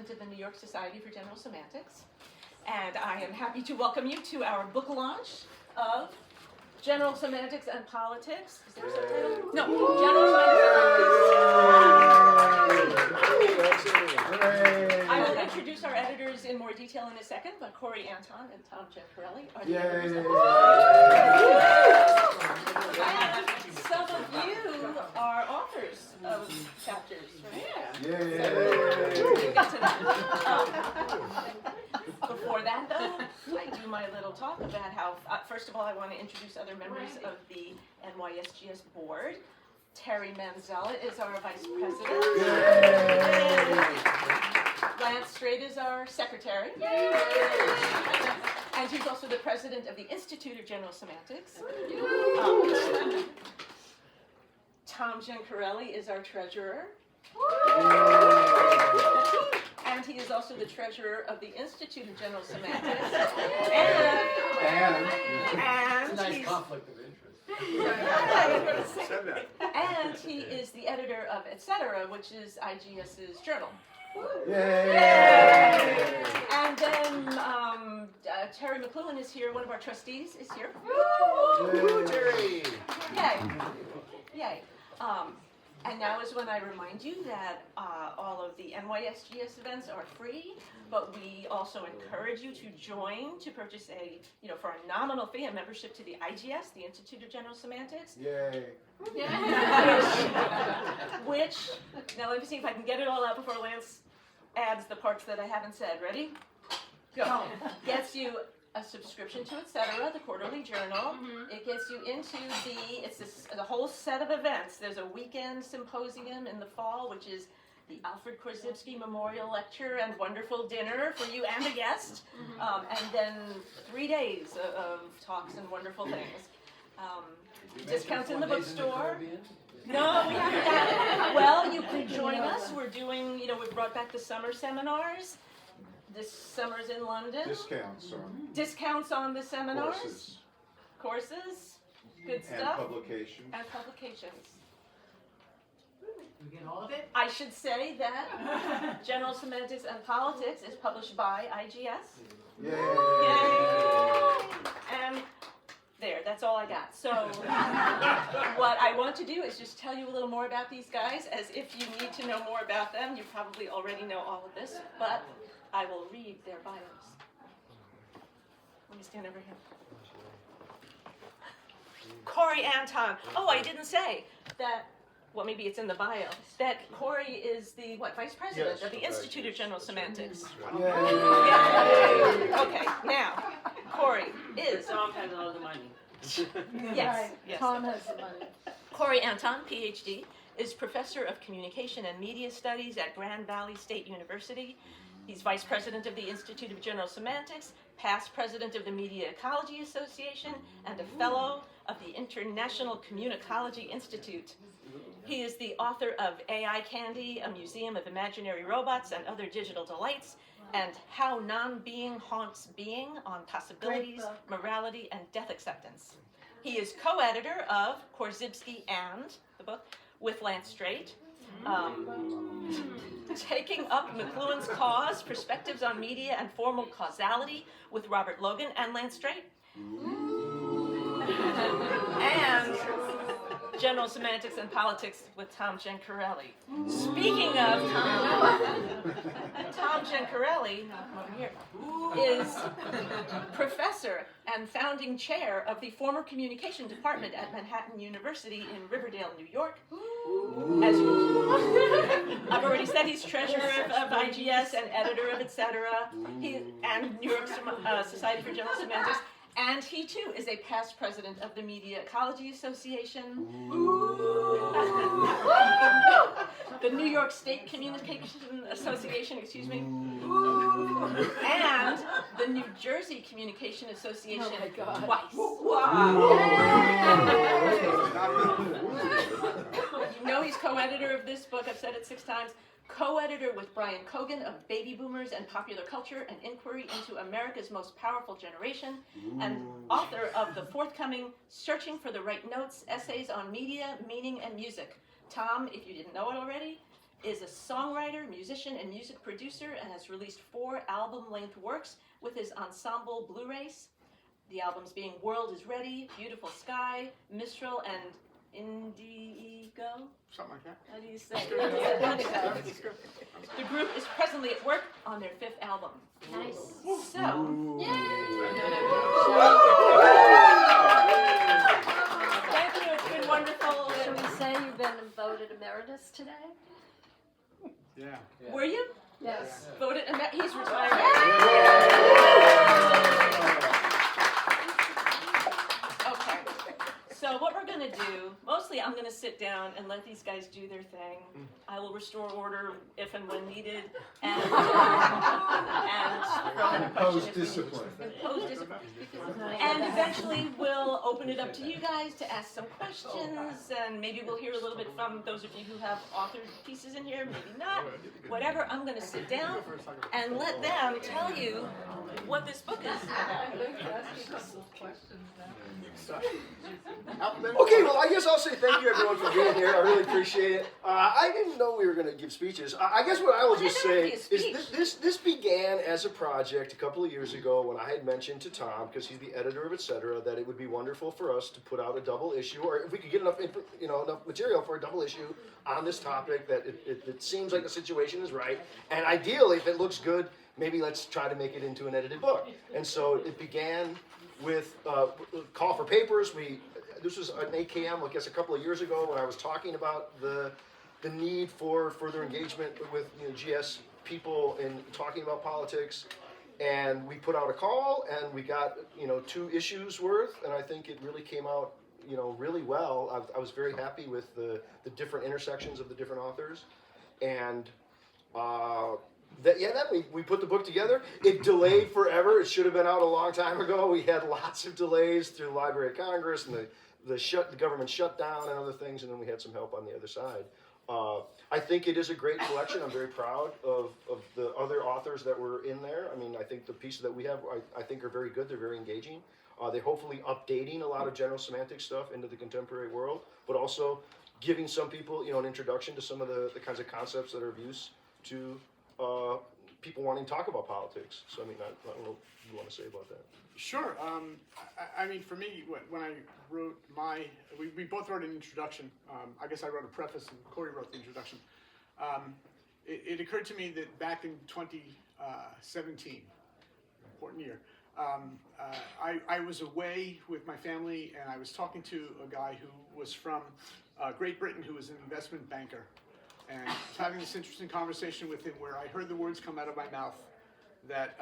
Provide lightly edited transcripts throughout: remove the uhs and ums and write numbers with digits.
president of the New York Society for General Semantics, and I am happy to welcome you to our book launch of General Semantics and Politics. Is there a subtitle? No, General Semantics and Politics. I will introduce our editors in more detail in a second, but Corey Anton and Thom Gencarelli are the editors of and some of you are authors of chapters, right? We got to that. Before that, though, I do my little talk about how, first of all, I want to introduce other members of the NYSGS board. Terry Manzella is our vice president. Lance Strait is our secretary. And he's also the president of the Institute of General Semantics. Thom Gencarelli is our treasurer. And he is also the treasurer of the Institute of General Semantics. And it's a nice conflict of interest. And he is the editor of Etc., which is IGS's journal. Yay! And then Terry McLuhan is here. One of our trustees is here. Terry! Yay! Yay! And now is when I remind you that all of the NYSGS events are free, but we also encourage you to join to purchase for a nominal fee, a membership to the IGS, the Institute of General Semantics. Yay! Which, now let me see if I can get it all out before Lance adds the parts that I haven't said. Ready? Go. Gets you a subscription to Etc., the quarterly journal. It gets you into the whole set of events. There's a weekend symposium in the fall, which is the Alfred Korzybski Memorial Lecture and wonderful dinner for you and a guest. And then 3 days of talks and wonderful things. Discounts in the bookstore. No, we haven't done it. Well, you can join us. We're doing, we brought back the summer seminars. This summer's in London. Discounts on the seminars. Courses. Good stuff. And publications. We get all of it? I should say that General Semantics and Politics is published by IGS. Yay! And there, that's all I got. So what I want to do is just tell you a little more about these guys, as if you need to know more about them. You probably already know all of this, but I will read their bios. Let me stand over here. Corey Anton. Oh, I didn't say that. Well, maybe it's in the bio. That Corey is the vice president of the Institute of General Semantics. Yay! Okay, now Corey is. Thom has all the money. Yes. Thom has the money. Corey Anton, PhD, is professor of communication and media studies at Grand Valley State University. He's vice president of the Institute of General Semantics, past president of the Media Ecology Association, and a fellow of the International Communicology Institute. He is the author of AI Candy, A Museum of Imaginary Robots and Other Digital Delights, and How Non-Being Haunts Being on Possibilities, Morality, and Death Acceptance. He is co-editor of Korzybski and, the book, with Lance Strait, Taking Up McLuhan's Cause, Perspectives on Media and Formal Causality with Robert Logan and Lance Strait. And General Semantics and Politics with Thom Gencarelli. Speaking of Thom Gencarelli, over here, is professor and founding chair of the former communication department at Manhattan University in Riverdale, New York. As I've already said, he's treasurer of IGS and editor of Etc. And New York Society for General Semantics. And he, too, is a past president of the Media Ecology Association, the New York State Communication Association, and the New Jersey Communication Association twice. You know he's co-editor of this book, I've said it 6 times, co-editor with Brian Cogan of Baby Boomers and Popular Culture, an inquiry into America's most powerful generation, and author of the forthcoming Searching for the Right Notes, Essays on Media, Meaning, and Music. Thom, if you didn't know it already, is a songwriter, musician, and music producer, and has released 4 album-length works with his ensemble Blu-rays. The albums being World is Ready, Beautiful Sky, Mistral, and Indigo? Something like that. How do you say it? The group is presently at work on their 5th album. Nice. So, thank you, it's been wonderful. Should we say you've been voted emeritus today? Yeah. Were you? Yes. Voted, he's retiring. Okay. So what we're gonna do, mostly I'm gonna sit down and let these guys do their thing. I will restore order if and when needed, and throw in a question if we need to. Impose discipline. And eventually we'll open it up to you guys to ask some questions, and maybe we'll hear a little bit from those of you who have authored pieces in here, maybe not. Whatever, I'm gonna sit down and let them tell you what this book is about. Okay, well, I guess I'll say thank you, everyone, for being here. I really appreciate it. I didn't know we were going to give speeches. I guess what I will just say is this began as a project a couple of years ago when I had mentioned to Thom, because he's the editor of Etc., that it would be wonderful for us to put out a double issue, or if we could get enough material for a double issue on this topic, that it seems like the situation is right. And ideally, if it looks good, maybe let's try to make it into an edited book. And so it began with a call for papers. This was an AKM, I guess, a couple of years ago when I was talking about the need for further engagement with GS people in talking about politics. And we put out a call, and we got 2 issues worth, and I think it really came out really well. I was very happy with the different intersections of the different authors, and then we put the book together. It delayed forever. It should have been out a long time ago. We had lots of delays through the Library of Congress and the government shutdown and other things, and then we had some help on the other side. I think it is a great collection. I'm very proud of the other authors that were in there. I mean, I think the pieces that we have, I think, are very good. They're very engaging. They're hopefully updating a lot of general semantics stuff into the contemporary world, but also giving some people, an introduction to some of the kinds of concepts that are of use to people wanting to talk about politics. So, I mean, I don't know what you want to say about that. Sure. I mean, for me, when I wrote we both wrote an introduction. I guess I wrote a preface and Corey wrote the introduction. It occurred to me that back in 2017, important year, I was away with my family, and I was talking to a guy who was from Great Britain, who was an investment banker, and having this interesting conversation with him where I heard the words come out of my mouth that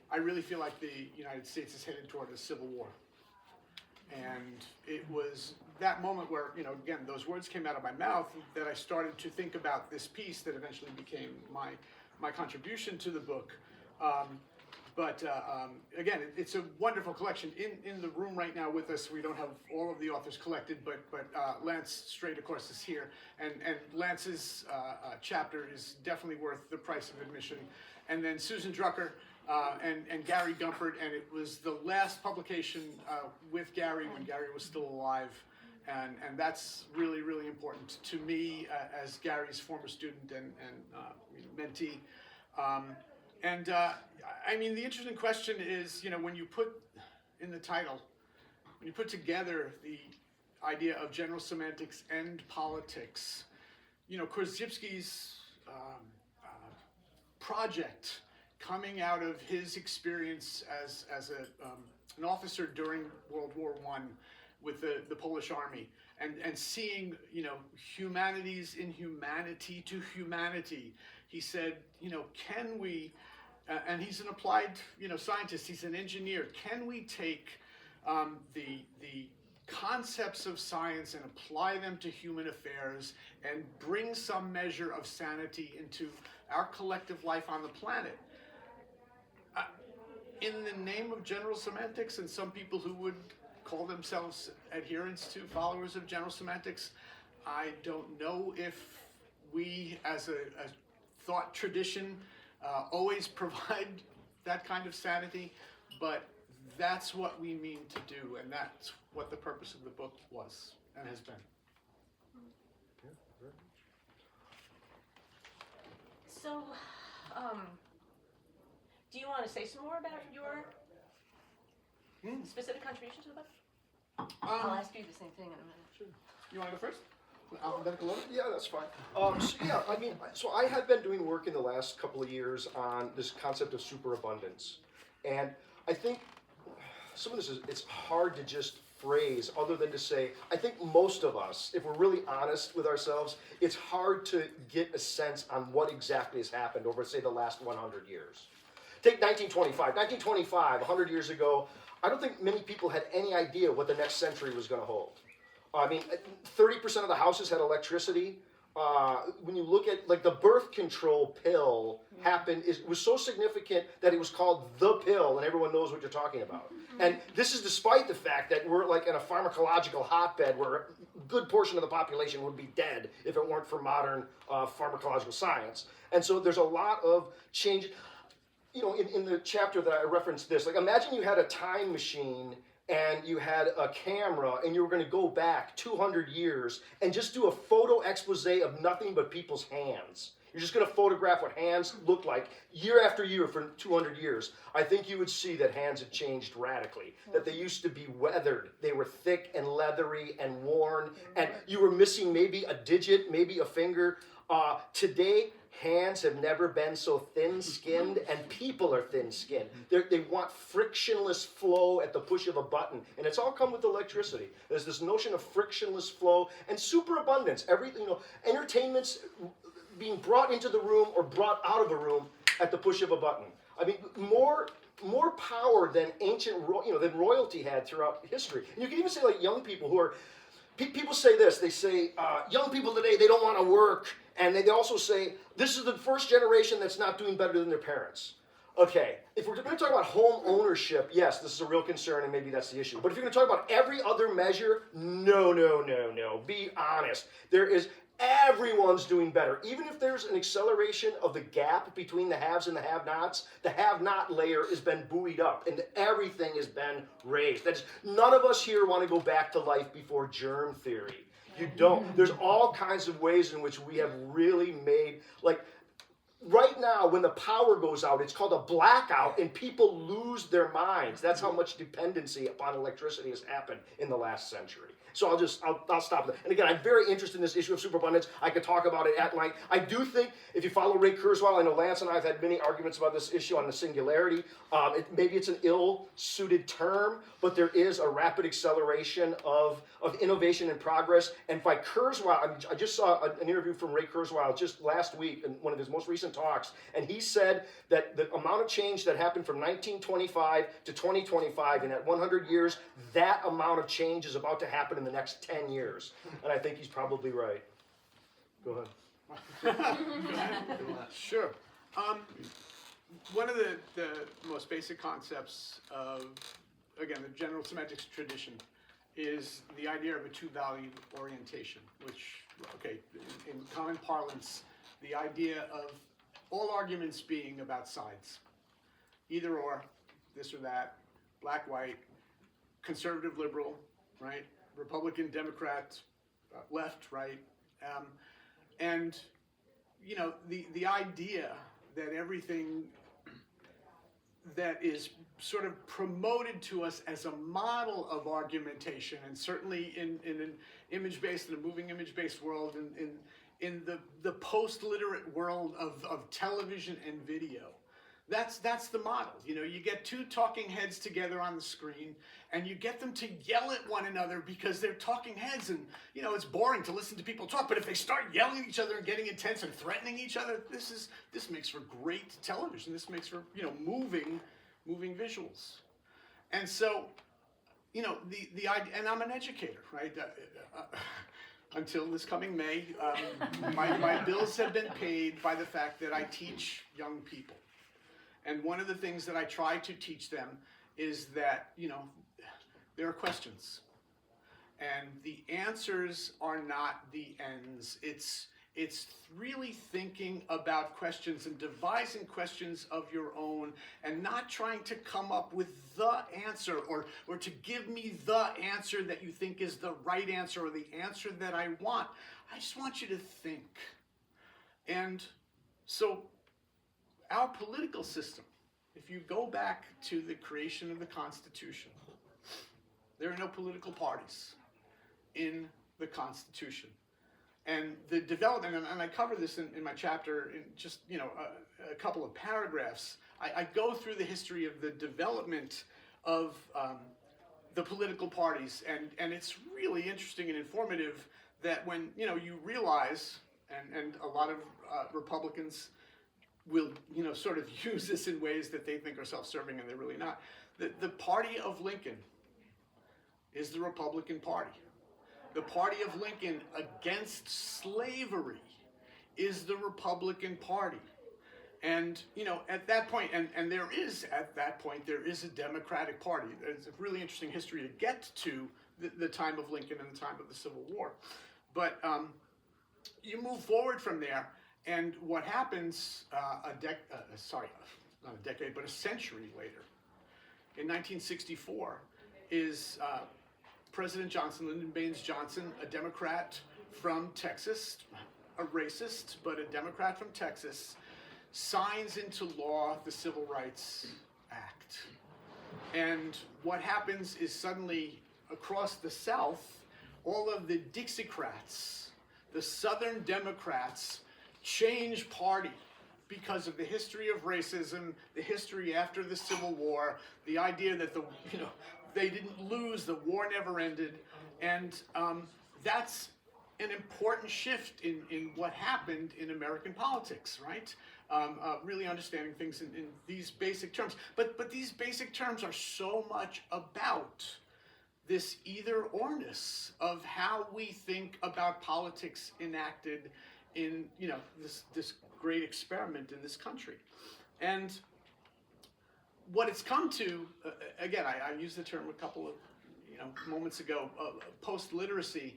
I really feel like the United States is headed toward a civil war. And it was that moment where, again, those words came out of my mouth that I started to think about this piece that eventually became my contribution to the book. But again, it's a wonderful collection. In the room right now with us, we don't have all of the authors collected, but Lance Straight, of course, is here. And Lance's chapter is definitely worth the price of admission. And then Susan Drucker and Gary Gumpert, and it was the last publication with Gary when Gary was still alive. And that's really, really important to me as Gary's former student and mentee. I mean, the interesting question is, when you put in the title, when you put together the idea of general semantics and politics, Korzybski's project coming out of his experience as an officer during World War I with the Polish army, and seeing, humanity's inhumanity to humanity. He said, can we, and he's an applied, scientist, he's an engineer, can we take the concepts of science and apply them to human affairs and bring some measure of sanity into our collective life on the planet? In the name of general semantics, and some people who would call themselves adherents to followers of general semantics, I don't know if we as a thought tradition always provide that kind of sanity, but that's what we mean to do, and that's what the purpose of the book was and has been. So, do you want to say some more about your specific contribution to the book? I'll ask you the same thing in a minute. Sure. You want to go first? Alphabetical order? Yeah, that's fine. So I have been doing work in the last couple of years on this concept of superabundance. And I think some of this it's hard to just phrase other than to say, I think most of us, if we're really honest with ourselves, it's hard to get a sense on what exactly has happened over, say, the last 100 years. Take 1925. 1925, 100 years ago, I don't think many people had any idea what the next century was going to hold. I mean, 30% of the houses had electricity. When you look at, like, the birth control pill happened, it was so significant that it was called the pill, and everyone knows what you're talking about. And this is despite the fact that we're, like, in a pharmacological hotbed where a good portion of the population would be dead if it weren't for modern pharmacological science. And so there's a lot of change. You know, in the chapter that I referenced this, like, imagine you had a time machine and you had a camera and you were going to go back 200 years and just do a photo expose of nothing but people's hands. You're just going to photograph what hands look like year after year for 200 years. I think you would see that hands had changed radically, that they used to be weathered. They were thick and leathery and worn, and you were missing maybe a digit, maybe a finger. Today, hands have never been so thin-skinned, and people are thin-skinned. They want frictionless flow at the push of a button, and it's all come with electricity. There's this notion of frictionless flow and superabundance. Everything, you know, entertainment's being brought into the room or brought out of a room at the push of a button. I mean, more power than than royalty had throughout history. And you can even say, like, young people who are. People say this, they say, young people today, they don't want to work, and they also say, this is the first generation that's not doing better than their parents. Okay, if we're going to talk about home ownership, yes, this is a real concern, and maybe that's the issue. But if you're going to talk about every other measure, no. Be honest. Everyone's doing better. Even if there's an acceleration of the gap between the haves and the have-nots, the have-not layer has been buoyed up, and everything has been raised. That is, none of us here want to go back to life before germ theory. You don't. There's all kinds of ways in which we have really made, like, right now, when the power goes out, it's called a blackout, and people lose their minds. That's how much dependency upon electricity has happened in the last century. So I'll stop there. And again, I'm very interested in this issue of superabundance. I could talk about it at length. I do think, if you follow Ray Kurzweil, I know Lance and I have had many arguments about this issue on the singularity. Maybe it's an ill-suited term, but there is a rapid acceleration of innovation and progress. And by Kurzweil, I just saw an interview from Ray Kurzweil just last week in one of his most recent talks, and he said that the amount of change that happened from 1925 to 2025 in that 100 years, that amount of change is about to happen in the next 10 years. And I think he's probably right. Go ahead. Sure. One of the most basic concepts of, again, the general semantics tradition is the idea of a two-value orientation, which, okay, in common parlance, the idea of all arguments being about sides. Either or, this or that, black, white, conservative, liberal, right? Republican, Democrat, left, right, and you know, the idea that everything that is sort of promoted to us as a model of argumentation, and certainly in an image-based and a moving image-based world, in the post-literate world of television and video. That's the model. You know, you get two talking heads together on the screen, and you get them to yell at one another because they're talking heads, and you know, it's boring to listen to people talk. But if they start yelling at each other and getting intense and threatening each other, this makes for great television. This makes for, you know, moving visuals. And so, you know, the idea, and I'm an educator, right? Until this coming May, my bills have been paid by the fact that I teach young people. And one of the things that I try to teach them is that, you know, there are questions. And the answers are not the ends. It's really thinking about questions and devising questions of your own, and not trying to come up with the answer or to give me the answer that you think is the right answer or the answer that I want. I just want you to think. And so our political system, if you go back to the creation of the Constitution, there are no political parties in the Constitution. And the development, and I cover this in my chapter in just, a couple of paragraphs. I go through the history of the development of the political parties, and it's really interesting and informative that when, you realize, and a lot of Republicans will, sort of use this in ways that they think are self-serving and they're really not. The party of Lincoln is the Republican Party. The party of Lincoln against slavery is the Republican Party. And, at that point, and there is a Democratic Party. It's a really interesting history to get to the time of Lincoln and the time of the Civil War. But you move forward from there, and what happens not a decade, but a century later, in 1964, is President Johnson, Lyndon Baines Johnson, a Democrat from Texas, a racist, but a Democrat from Texas, signs into law the Civil Rights Act. And what happens is suddenly across the South, all of the Dixiecrats, the Southern Democrats, change party because of the history of racism, the history after the Civil War, the idea that they didn't lose, the war never ended, and that's an important shift in what happened in American politics, right? Really understanding things in these basic terms. But these basic terms are so much about this either-orness of how we think about politics enacted in, this great experiment in this country. And what it's come to, again, I used the term a couple of moments ago, post-literacy.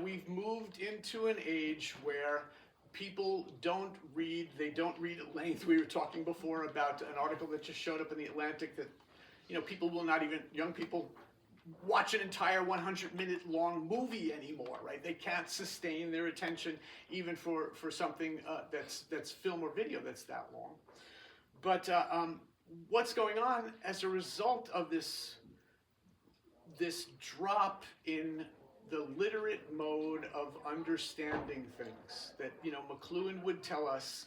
We've moved into an age where people don't read, they don't read at length. We were talking before about an article that just showed up in the Atlantic that, people will not even, young people, watch an entire 100-minute long movie anymore, right? They can't sustain their attention even for something that's film or video that's that long. But what's going on as a result of this drop in the literate mode of understanding things that, McLuhan would tell us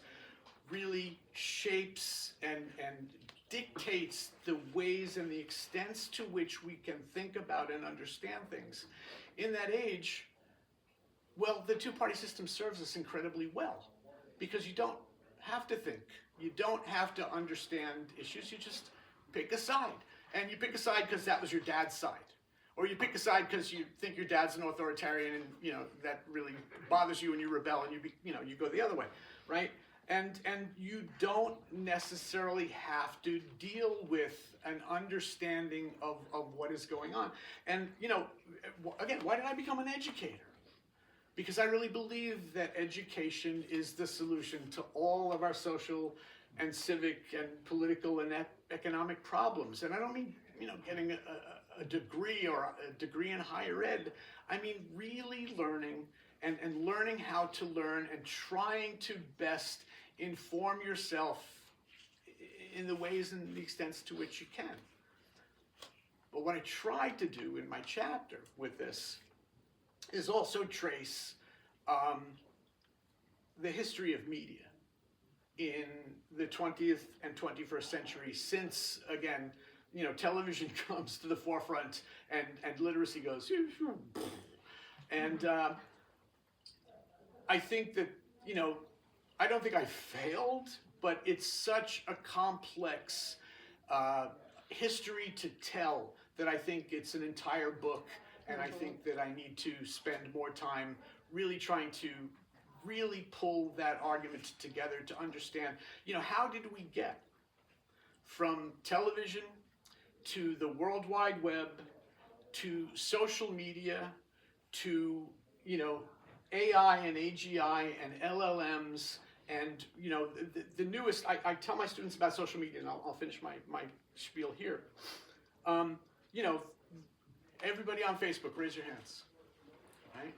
really shapes and dictates the ways and the extents to which we can think about and understand things. In that age, well, the two-party system serves us incredibly well because you don't have to think. You don't have to understand issues. You just pick a side. And you pick a side because that was your dad's side. Or you pick a side because you think your dad's an authoritarian and, that really bothers you and you rebel and you go the other way, right? And you don't necessarily have to deal with an understanding of what is going on. And, again, why did I become an educator? Because I really believe that education is the solution to all of our social and civic and political and economic problems. And I don't mean, getting a degree or a degree in higher ed. I mean really learning and learning how to learn and trying to best inform yourself in the ways and the extents to which you can. But what I tried to do in my chapter with this is also trace the history of media in the 20th and 21st century since, again, television comes to the forefront and literacy goes, and I think that, I don't think I failed, but it's such a complex history to tell that I think it's an entire book, and I think that I need to spend more time really trying to really pull that argument together to understand, how did we get from television to the World Wide Web to social media to, AI and AGI and LLMs and, the newest, I tell my students about social media, and I'll finish my spiel here. Everybody on Facebook, raise your hands, right?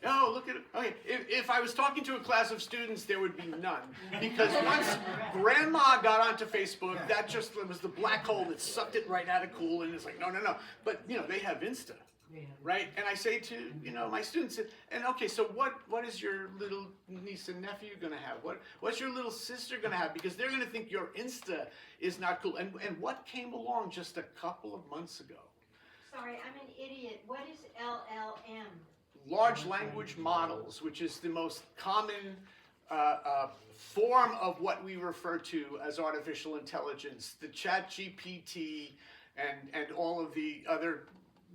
Oh, look at it. Okay, if I was talking to a class of students, there would be none. Because once grandma got onto Facebook, that just was the black hole that sucked it right out of cool, and it's like, no. But, they have Insta, right? And I say to, my students, and okay, so what is your little niece and nephew going to have? What's your little sister going to have? Because they're going to think your Insta is not cool. And what came along just a couple of months ago? Sorry, I'm an idiot. What is LLM? Large language models, which is the most common form of what we refer to as artificial intelligence, the ChatGPT and all of the other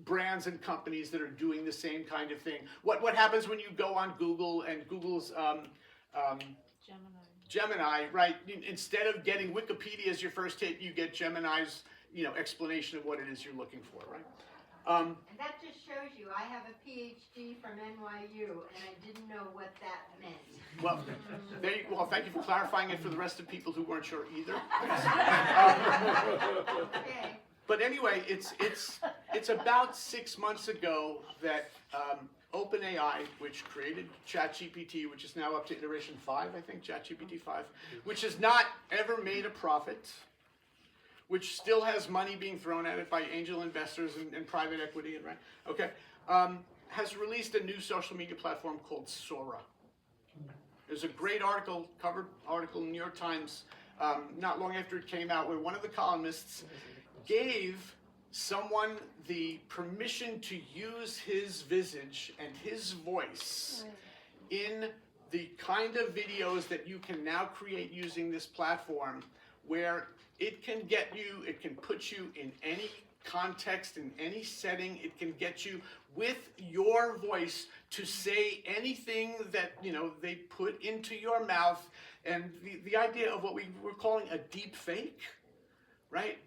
brands and companies that are doing the same kind of thing. What happens when you go on Google and Google's Gemini, right? Instead of getting Wikipedia as your first hit, you get Gemini's explanation of what it is you're looking for, right? And that just shows you, I have a PhD from NYU, and I didn't know what that meant. Well, thank you for clarifying it for the rest of people who weren't sure either. Okay. But anyway, it's about 6 months ago that OpenAI, which created ChatGPT, which is now up to iteration 5, I think, ChatGPT 5, which has not ever made a profit, which still has money being thrown at it by angel investors and private equity, and has released a new social media platform called Sora. There's a great article, covered article in the New York Times, not long after it came out, where one of the columnists gave someone the permission to use his visage and his voice in the kind of videos that you can now create using this platform, where it can put you in any context, in any setting. It can get you with your voice to say anything that they put into your mouth. And the idea of what we're calling a deep fake, right?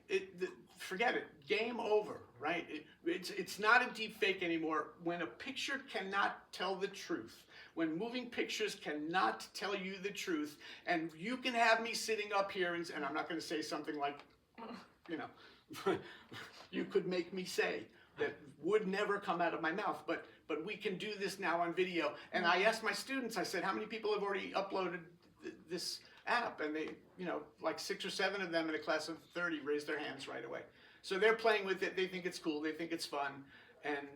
Forget it, game over, right? It's not a deep fake anymore. When a picture cannot tell the truth, when moving pictures cannot tell you the truth, and you can have me sitting up here, and I'm not going to say something like, you could make me say that would never come out of my mouth, but we can do this now on video. And I asked my students, I said, how many people have already uploaded this app? And they, like 6 or 7 of them in a class of 30 raised their hands right away. So they're playing with it, they think it's cool, they think it's fun, and,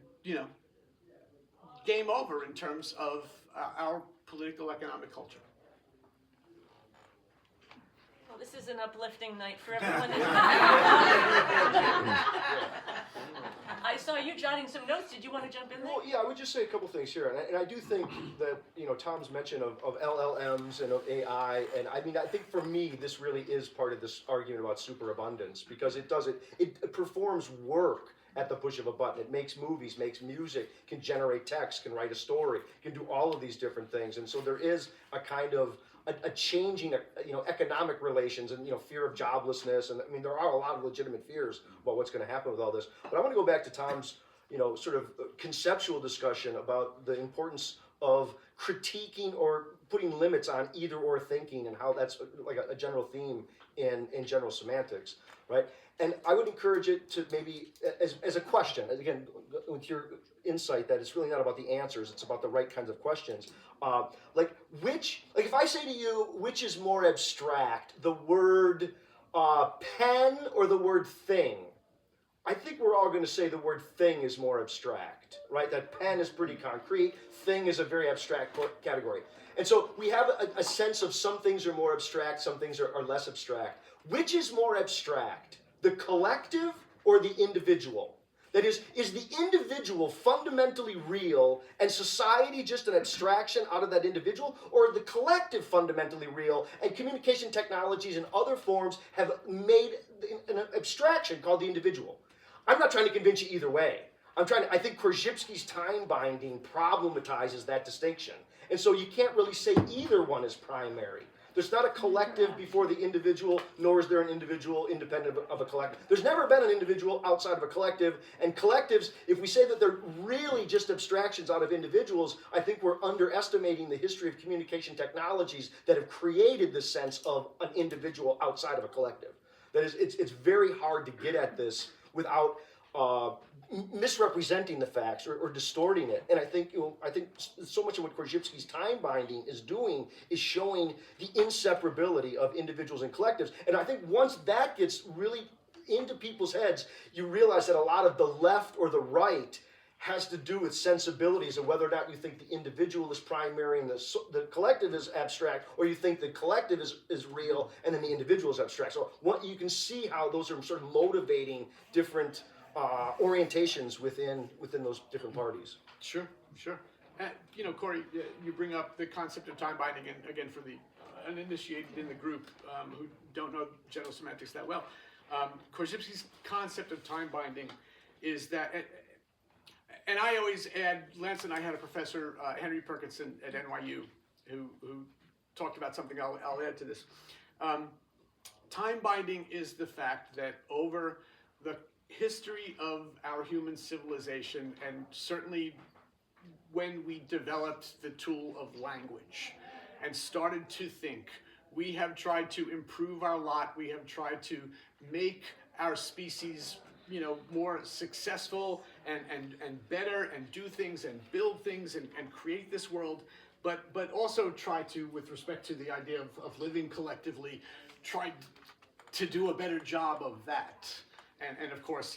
game over in terms of our political economic culture. Well, this is an uplifting night for everyone. I saw you jotting some notes. Did you want to jump in there? Well, yeah, I would just say a couple things here, and I do think that Thom's mention of LLMs and of AI, and I think for me this really is part of this argument about superabundance, because it performs work at the push of a button. It makes movies, makes music, can generate text, can write a story, can do all of these different things, and so there is a kind of a changing, economic relations and, fear of joblessness. And there are a lot of legitimate fears about what's going to happen with all this. But I want to go back to Thom's, sort of conceptual discussion about the importance of critiquing or putting limits on either or thinking, and how that's like a general theme in general semantics, right? And I would encourage it to maybe, as a question, again, with your insight that it's really not about the answers, it's about the right kinds of questions. If I say to you, which is more abstract, the word pen or the word thing? I think we're all going to say the word thing is more abstract, right? That pen is pretty concrete, thing is a very abstract category. And so we have a sense of some things are more abstract, some things are less abstract. Which is more abstract, the collective or the individual? That is the individual fundamentally real and society just an abstraction out of that individual, or the collective fundamentally real and communication technologies and other forms have made an abstraction called the individual? I'm not trying to convince you either way. I think Korzybski's time binding problematizes that distinction. And so you can't really say either one is primary. There's not a collective before the individual, nor is there an individual independent of a collective. There's never been an individual outside of a collective, and collectives, if we say that they're really just abstractions out of individuals, I think we're underestimating the history of communication technologies that have created this sense of an individual outside of a collective. That is, it's very hard to get at this without misrepresenting the facts or distorting it. And I think so much of what Korzybski's time binding is doing is showing the inseparability of individuals and collectives. And I think once that gets really into people's heads, you realize that a lot of the left or the right has to do with sensibilities of whether or not you think the individual is primary and the collective is abstract, or you think the collective is real and then the individual is abstract. So you can see how those are sort of motivating different orientations within those different parties. Sure. Corey, you bring up the concept of time binding, and again, for the uninitiated in the group who don't know general semantics that well, Korzybski's concept of time binding is that, and I always add, Lance and I had a professor, Henry Perkinson at NYU, who talked about something I'll add to this. Time binding is the fact that over the history of our human civilization, and certainly when we developed the tool of language and started to think, we have tried to improve our lot, we have tried to make our species more successful and better, and do things and build things and create this world, but also try to, with respect to the idea of living collectively, try to do a better job of that. And of course,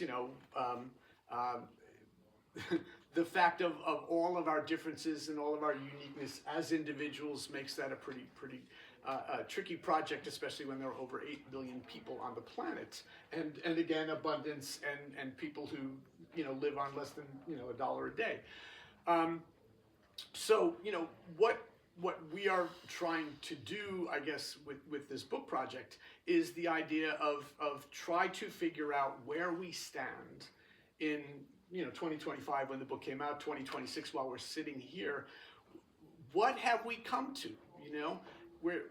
the fact of all of our differences and all of our uniqueness as individuals makes that a pretty tricky project, especially when there are over 8 billion people on the planet, and again, abundance and people who live on less than $1 a day. So what we are trying to do, I guess, with this book project is the idea of try to figure out where we stand in 2025 when the book came out, 2026 while we're sitting here. What have we come to?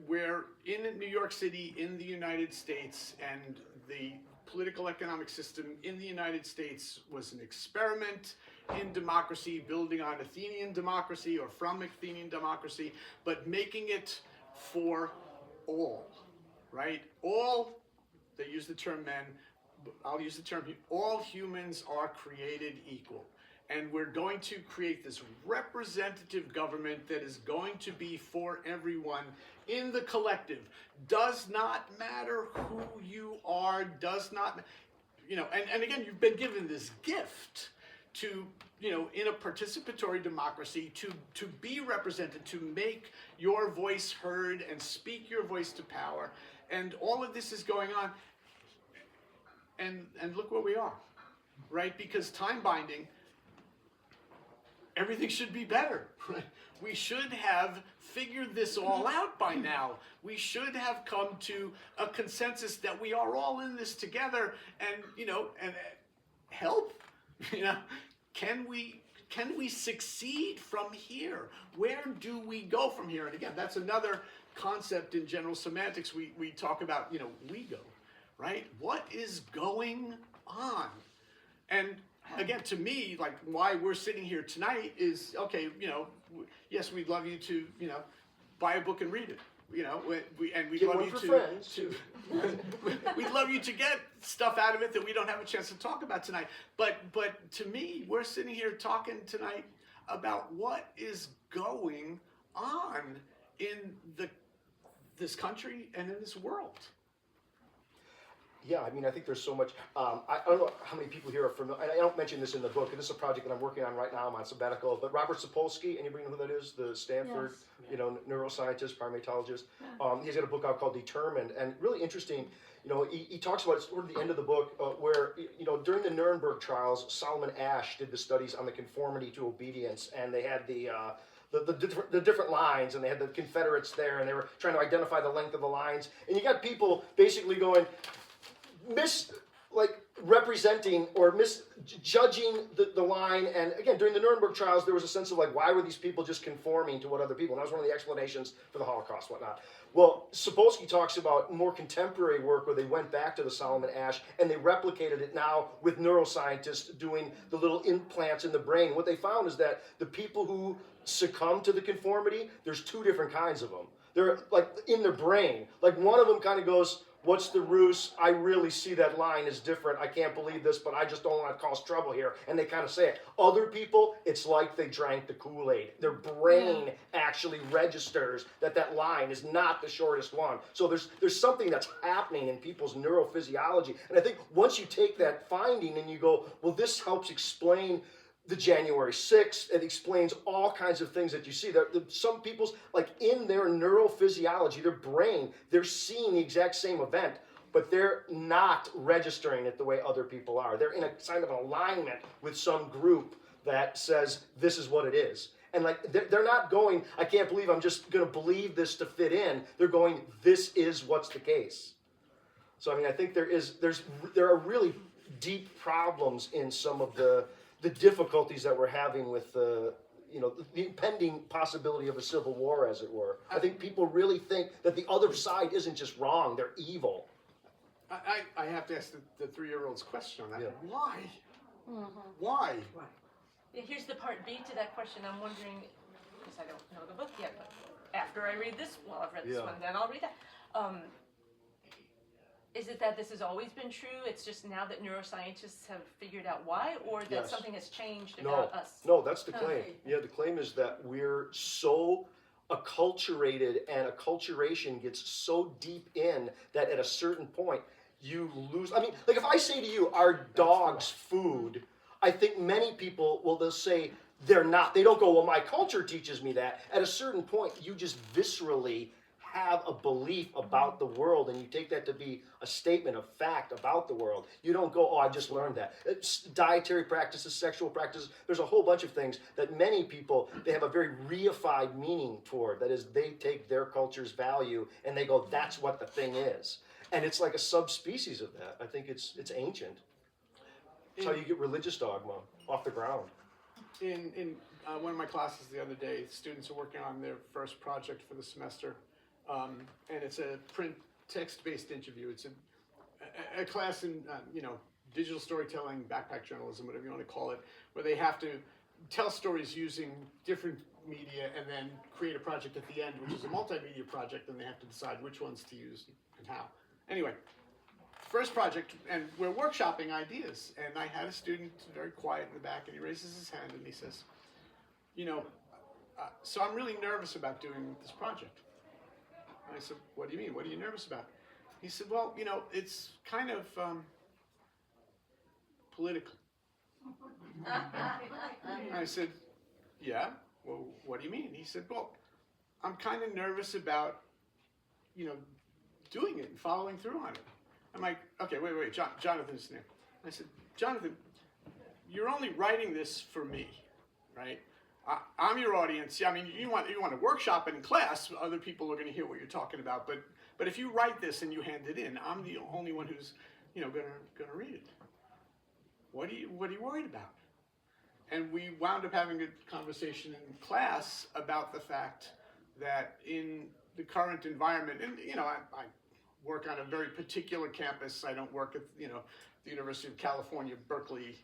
We're in New York City, in the United States, and the political economic system in the United States was an experiment in democracy, building on Athenian democracy or from Athenian democracy, but making it for all, right? All, they use the term men, I'll use the term, all humans are created equal. And we're going to create this representative government that is going to be for everyone in the collective. Does not matter who you are, does not, and again, you've been given this gift to, in a participatory democracy, to be represented, to make your voice heard and speak your voice to power. And all of this is going on. And look where we are, right? Because time binding, everything should be better, right? We should have figured this all out by now. We should have come to a consensus that we are all in this together, and and help. Can we succeed from here? Where do we go from here? And again, that's another concept in general semantics. We talk about we go, right? What is going on? And again, to me, like why we're sitting here tonight is, okay, yes, we'd love you to, buy a book and read it. We'd love you to we'd love you to get stuff out of it that we don't have a chance to talk about tonight. But to me, we're sitting here talking tonight about what is going on in this country and in this world. Yeah, I mean, I think there's so much. I don't know how many people here are familiar. I don't mention this in the book, and this is a project that I'm working on right now. I'm on sabbatical. But Robert Sapolsky, anybody know who that is? The Stanford, neuroscientist, primatologist. He's got a book out called Determined, and really interesting. He talks about toward the end of the book where during the Nuremberg trials, Solomon Asch did the studies on the conformity to obedience, and they had the different lines, and they had the Confederates there, and they were trying to identify the length of the lines, and you got people basically going. Representing or misjudging the line. And again, during the Nuremberg trials, there was a sense of why were these people just conforming to what other people? And that was one of the explanations for the Holocaust, whatnot. Well, Sapolsky talks about more contemporary work where they went back to the Solomon Asch and they replicated it now with neuroscientists doing the little implants in the brain. What they found is that the people who succumb to the conformity, there's two different kinds of them. They're in their brain. One of them kind of goes, what's the ruse? I really see that line is different. I can't believe this, but I just don't want to cause trouble here. And they kind of say it. Other people, it's like they drank the Kool-Aid. Their brain actually registers that that line is not the shortest one. So there's something that's happening in people's neurophysiology. And I think once you take that finding and you go, well, this helps explain the January 6th, it explains all kinds of things that you see. Some people's, like in their neurophysiology, their brain, they're seeing the exact same event, but they're not registering it the way other people are. They're in a kind of alignment with some group that says this is what it is. And like they're not going, I can't believe I'm just going to believe this to fit in. They're going, this is what's the case. So I mean, I think there are really deep problems in some of the difficulties that we're having with the impending possibility of a civil war, as it were. I think people really think that the other side isn't just wrong, they're evil. I have to ask the 3-year-old's question on that. Yeah. Why? Mm-hmm. Why? Yeah, here's the part B to that question. I'm wondering, because I don't know the book yet, but after I read this, well, I've read this one, then I'll read that. Is it that this has always been true? It's just now that neuroscientists have figured out why, or that something has changed about us? No, that's the claim. Yeah, the claim is that we're so acculturated and acculturation gets so deep in that at a certain point you lose. I mean, like if I say to you, our dog's food, I think many people they'll say they're not. They don't go, well, my culture teaches me that. At a certain point, you just viscerally have a belief about the world, and you take that to be a statement of fact about the world. You don't go, oh, I just learned that. It's dietary practices, sexual practices, there's a whole bunch of things that many people, they have a very reified meaning toward. That is, they take their culture's value and they go, that's what the thing is. And it's like a subspecies of that. I think it's ancient. It's how you get religious dogma off the ground. In one of my classes the other day, students are working on their first project for the semester. And it's a print text-based interview. It's a class in, digital storytelling, backpack journalism, whatever you want to call it, where they have to tell stories using different media and then create a project at the end, which is a multimedia project, and they have to decide which ones to use and how. Anyway, first project, and we're workshopping ideas, and I had a student very quiet in the back, and he raises his hand and he says, so I'm really nervous about doing this project. I said, what do you mean? What are you nervous about? He said, well, it's kind of political. I said, yeah, well, what do you mean? He said, well, I'm kind of nervous about, doing it and following through on it. I'm like, okay, wait, Jonathan's there. I said, Jonathan, you're only writing this for me, right? I'm your audience. I mean, you want to workshop it in class. Other people are going to hear what you're talking about. But if you write this and you hand it in, I'm the only one who's, going to read it. What are you worried about? And we wound up having a conversation in class about the fact that in the current environment, and I work on a very particular campus. I don't work at the University of California, Berkeley.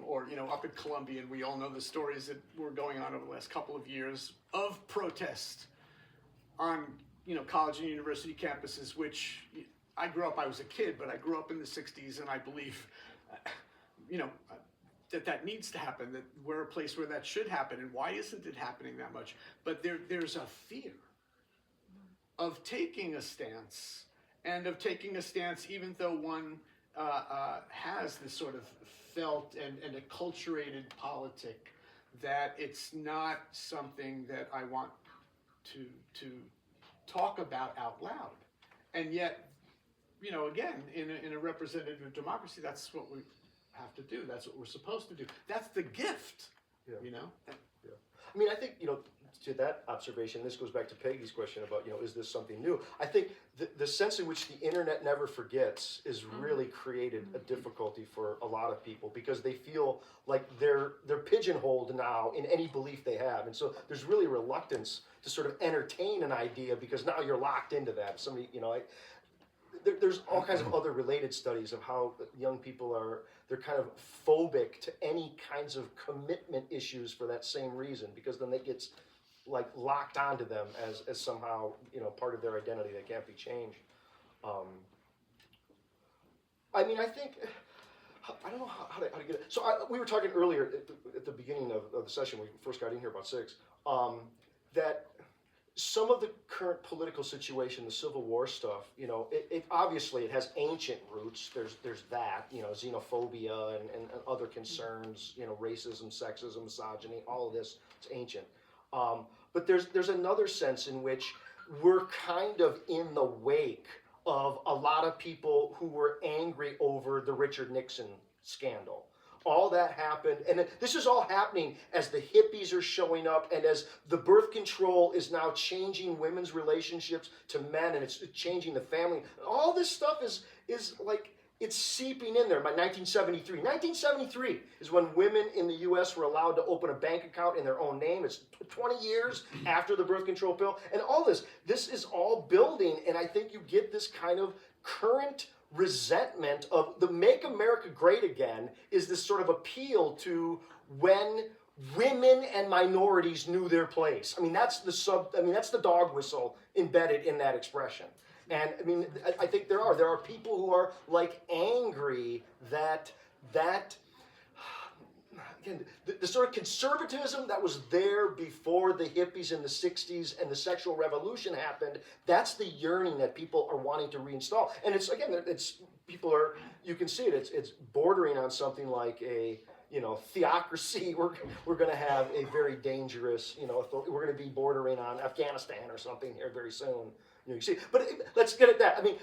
Or up at Columbia, and we all know the stories that were going on over the last couple of years of protest on college and university campuses, which I grew up, I was a kid, but I grew up in the 60s, and I believe that needs to happen, that we're a place where that should happen, and why isn't it happening that much? But there's a fear of taking a stance, and of taking a stance even though one has this sort of felt and acculturated politic, that it's not something that I want to talk about out loud. And yet, again, in a representative democracy, that's what we have to do. That's what we're supposed to do. That's the gift, Yeah. I mean, I think, to that observation, this goes back to Peggy's question about, is this something new? I think the sense in which the internet never forgets is really created a difficulty for a lot of people, because they feel like they're pigeonholed now in any belief they have. And so there's really reluctance to sort of entertain an idea, because now you're locked into that. Somebody, there's all kinds of other related studies of how young people they're kind of phobic to any kinds of commitment issues for that same reason, because then it gets like locked onto them as somehow part of their identity that can't be changed. I mean, I think, I don't know how to get it. So we were talking earlier at the beginning of the session, when we first got in here about 6, that some of the current political situation, the Civil War stuff, you know, it obviously it has ancient roots. There's that, you know, xenophobia and other concerns, you know, racism, sexism, misogyny, all of this, it's ancient. But there's another sense in which we're kind of in the wake of a lot of people who were angry over the Richard Nixon scandal. All that happened, and this is all happening as the hippies are showing up, and as the birth control is now changing women's relationships to men, and it's changing the family. All this stuff is like, it's seeping in there. By 1973 is when women in the U.S. were allowed to open a bank account in their own name. It's 20 years after the birth control pill, and all this is all building, and I think you get this kind of current resentment of the Make America Great Again is this sort of appeal to when women and minorities knew their place. I mean, that's the dog whistle embedded in that expression. And I mean, I think there are people who are like angry that again, the sort of conservatism that was there before the hippies in the 60s and the sexual revolution happened, that's the yearning that people are wanting to reinstall. And it's, again, you can see it, it's bordering on something like a, you know, theocracy. We're going to have a very dangerous, you know, we're going to be bordering on Afghanistan or something here very soon. You see, but let's get at that. I mean,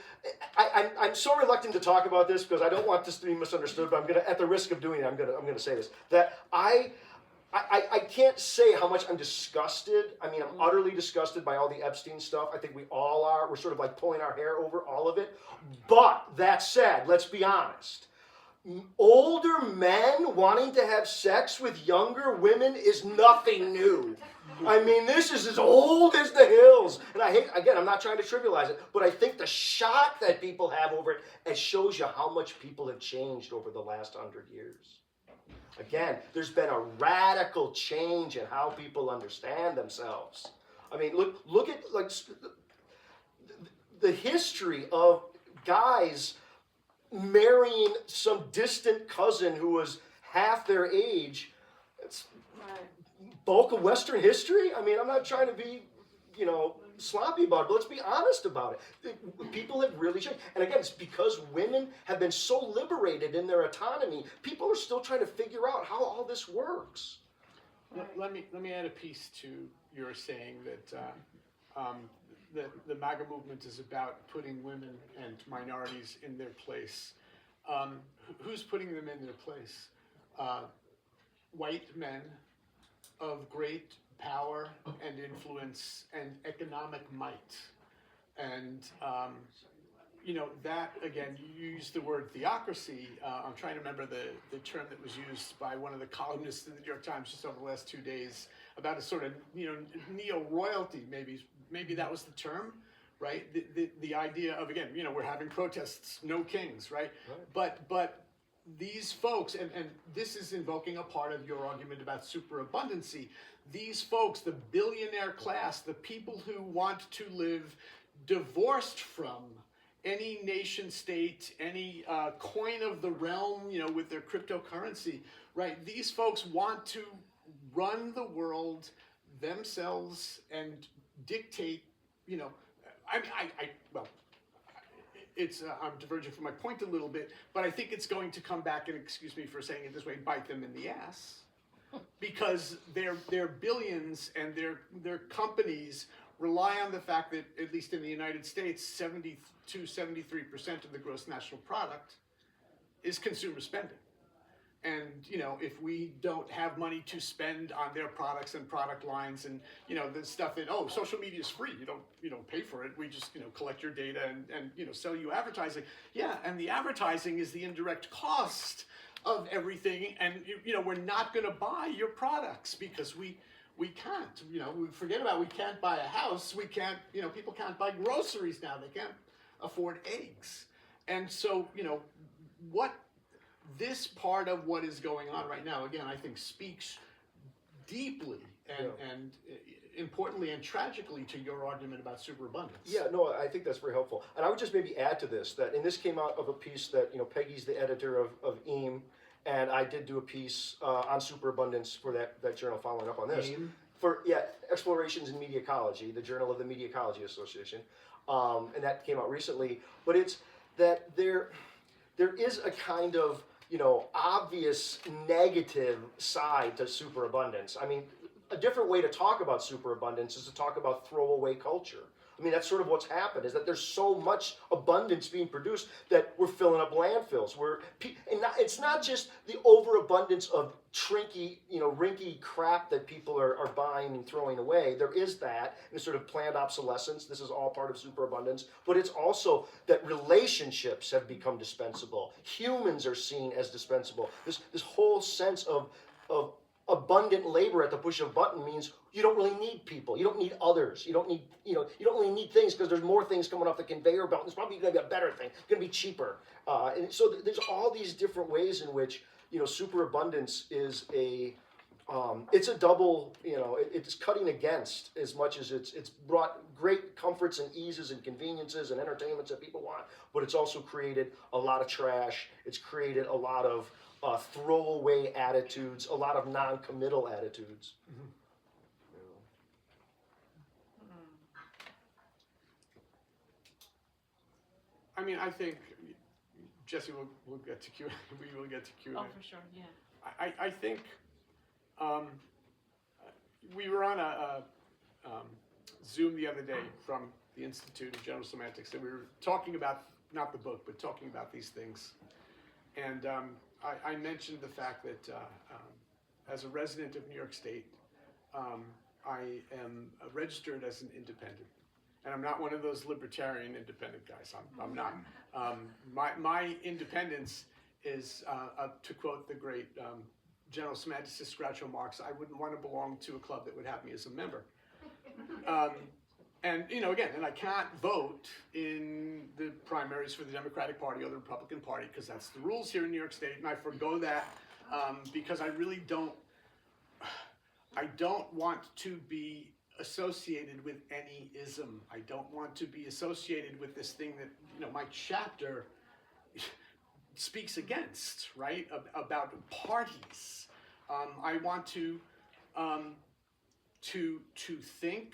I'm so reluctant to talk about this because I don't want this to be misunderstood. But I'm gonna, at the risk of doing it, I'm gonna say this: that I can't say how much I'm disgusted. I mean, I'm utterly disgusted by all the Epstein stuff. I think we all are. We're sort of like pulling our hair over all of it. But that said, let's be honest. Older men wanting to have sex with younger women is nothing new. I mean, this is as old as the hills. And I'm not trying to trivialize it, but I think the shock that people have over it shows you how much people have changed over the last 100 years. Again, there's been a radical change in how people understand themselves. I mean, look at like the history of guys marrying some distant cousin who was half their age. It's bulk of Western history. I mean, I'm not trying to be, you know, sloppy about it, but let's be honest about it. People have really changed. And again, it's because women have been so liberated in their autonomy, people are still trying to figure out how all this works. Let me add a piece to your saying that the MAGA movement is about putting women and minorities in their place. Who's putting them in their place? White men of great power and influence and economic might. And, you know, that, again, you used the word theocracy. I'm trying to remember the term that was used by one of the columnists in the New York Times just over the last 2 days about a sort of, you know, neo-royalty, maybe that was the term, right? The idea of, again, you know, we're having protests, no kings, right? But these folks, and this is invoking a part of your argument about superabundancy, these folks, the billionaire class, the people who want to live divorced from any nation state, any coin of the realm, you know, with their cryptocurrency, right? These folks want to run the world themselves and dictate, you know, I'm diverging from my point a little bit, but I think it's going to come back, and excuse me for saying it this way, bite them in the ass, because their billions and their companies rely on the fact that, at least in the United States, 73% of the gross national product is consumer spending. And, you know, if we don't have money to spend on their products and product lines and, you know, the stuff that, oh, social media is free, you don't pay for it, we just, you know, collect your data and you know, sell you advertising. Yeah, and the advertising is the indirect cost of everything, and, you know, we're not going to buy your products because we can't, you know, forget about we can't buy a house, we can't, you know, people can't buy groceries now, they can't afford eggs. And so, you know, this part of what is going on right now, again, I think speaks deeply and importantly and tragically to your argument about superabundance. Yeah, no, I think that's very helpful. And I would just maybe add to this that, and this came out of a piece that, Peggy's the editor of EAM, and I did do a piece on superabundance for that journal following up on this. AIM? Explorations in Media Ecology, the Journal of the Media Ecology Association, and that came out recently. But it's that there is a kind of, obvious negative side to superabundance. I mean, a different way to talk about superabundance is to talk about throwaway culture. I mean, that's sort of what's happened, is that there's so much abundance being produced that we're filling up landfills. It's not just the overabundance of rinky crap that people are buying and throwing away. There is that, and sort of planned obsolescence. This is all part of superabundance. But it's also that relationships have become dispensable. Humans are seen as dispensable. This whole sense of abundant labor at the push of a button means you don't really need people. You don't need others. You don't need, you don't really need things because there's more things coming off the conveyor belt. It's probably going to be a better thing. It's going to be cheaper. And so there's all these different ways in which, superabundance is it's a double, it's cutting against as much as it's brought great comforts and eases and conveniences and entertainments that people want, but it's also created a lot of trash. It's created a lot of throwaway attitudes, a lot of non-committal attitudes. Mm-hmm. I mean, I think, Jesse, we'll get to Q. We will get to Q&A. Oh, for sure, yeah. I think we were on a Zoom the other day from the Institute of General Semantics, and we were talking about, not the book, but talking about these things. And I mentioned the fact that as a resident of New York State, I am registered as an independent. And I'm not one of those libertarian independent guys. I'm not. My independence is, to quote the great General Semanticist Groucho Marx, I wouldn't want to belong to a club that would have me as a member. And again, and I can't vote in the primaries for the Democratic Party or the Republican Party because that's the rules here in New York State, and I forgo that because I really don't want to be associated with any ism. I don't want to be associated with this thing that my chapter speaks against, right? About parties. I want to think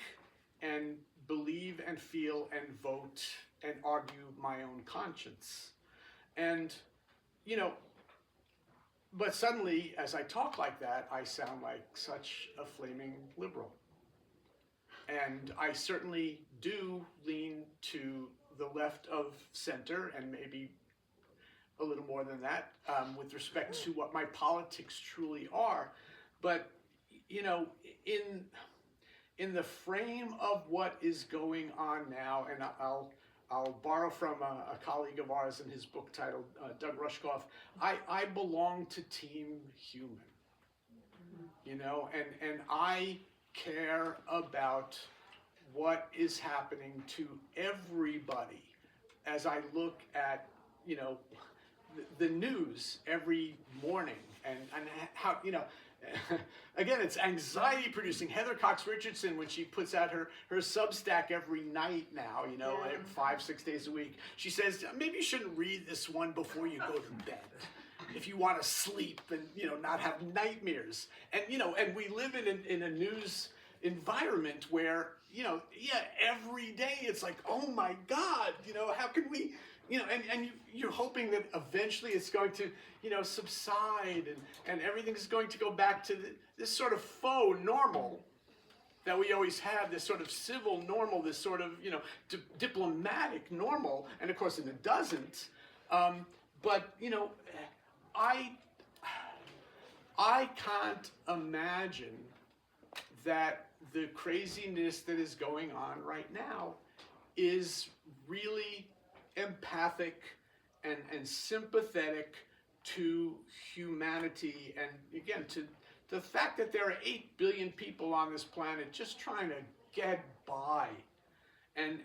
and believe and feel and vote and argue my own conscience. And but suddenly, as I talk like that, I sound like such a flaming liberal. And I certainly do lean to the left of center, and maybe a little more than that, with respect to what my politics truly are. But, in the frame of what is going on now, and I'll borrow from a colleague of ours in his book titled Doug Rushkoff, I belong to Team Human, and I care about what is happening to everybody as I look at, the news every morning and how, again, it's anxiety producing. Heather Cox Richardson, when she puts out her Substack every night now, 5-6 days a week, she says, maybe you shouldn't read this one before you go to bed. If you want to sleep and not have nightmares, and and we live in a news environment where every day it's like, oh my God, how can we, and you're hoping that eventually it's going to subside and everything's going to go back to this sort of faux normal that we always have, this sort of civil normal, this sort of diplomatic normal, and of course it doesn't. But I can't imagine that the craziness that is going on right now is really empathic and sympathetic to humanity, and again to the fact that there are 8 billion people on this planet just trying to get by and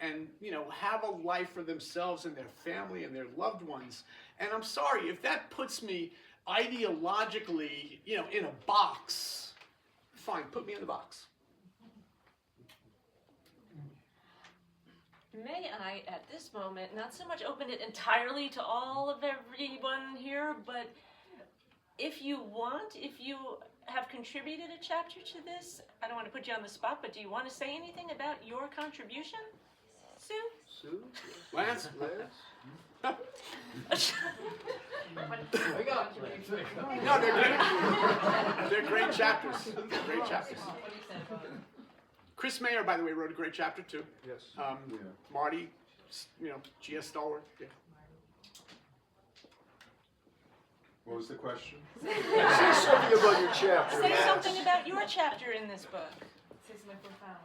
have a life for themselves and their family and their loved ones. And I'm sorry if that puts me ideologically in a box. Fine, put me in the box. May I, at this moment, not so much open it entirely to all of everyone here, but if you want, if you have contributed a chapter to this, I don't want to put you on the spot, but do you want to say anything about your contribution, Sue? Sue? Lance? Lance? Wake up. No, they're great. They're great chapters. They're great chapters. Chris Mayer, by the way, wrote a great chapter too. Yes. Yeah. Marty, GS stalwart. Yeah. What was the question? Say something about your chapter. Say Lance. something about your chapter in this book. Say something profound.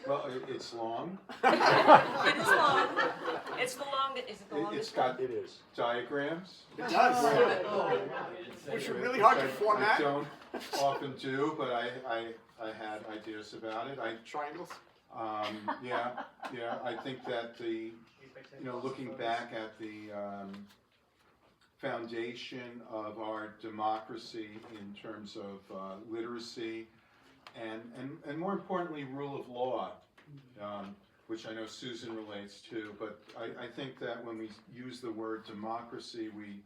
Well, it's long. It is long. It's the longest. Is it the longest? It's got It is. diagrams. It does. Which are really hard to which format. I don't often do, but I had ideas about it. Triangles. Yeah. I think that looking back at the foundation of our democracy in terms of literacy and more importantly, rule of law, which I know Susan relates to. But I think that when we use the word democracy, we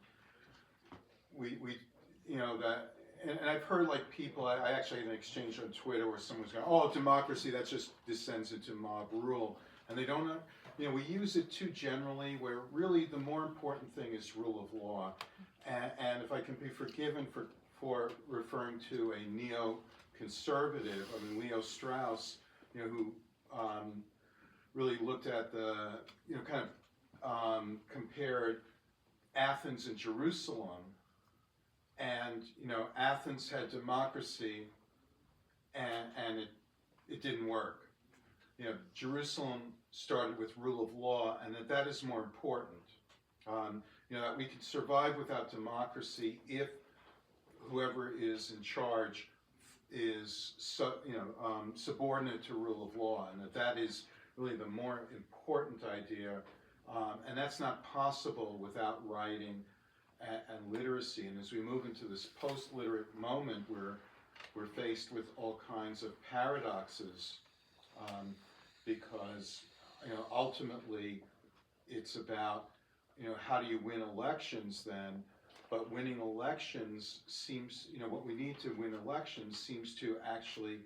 that. And I've heard like people, I actually had an exchange on Twitter where someone's going, oh, democracy, that just descends into mob rule. And they don't, we use it too generally, where really the more important thing is rule of law. And if I can be forgiven for referring to a neo-conservative, I mean, Leo Strauss, who really looked at the, kind of compared Athens and Jerusalem. And Athens had democracy, and it didn't work. Jerusalem started with rule of law, and that is more important. That we could survive without democracy if whoever is in charge is subordinate to rule of law, and that is really the more important idea. And that's not possible without writing and literacy. And as we move into this post-literate moment, we're faced with all kinds of paradoxes, because ultimately it's about how do you win elections then, but winning elections seems, what we need to win elections seems to actually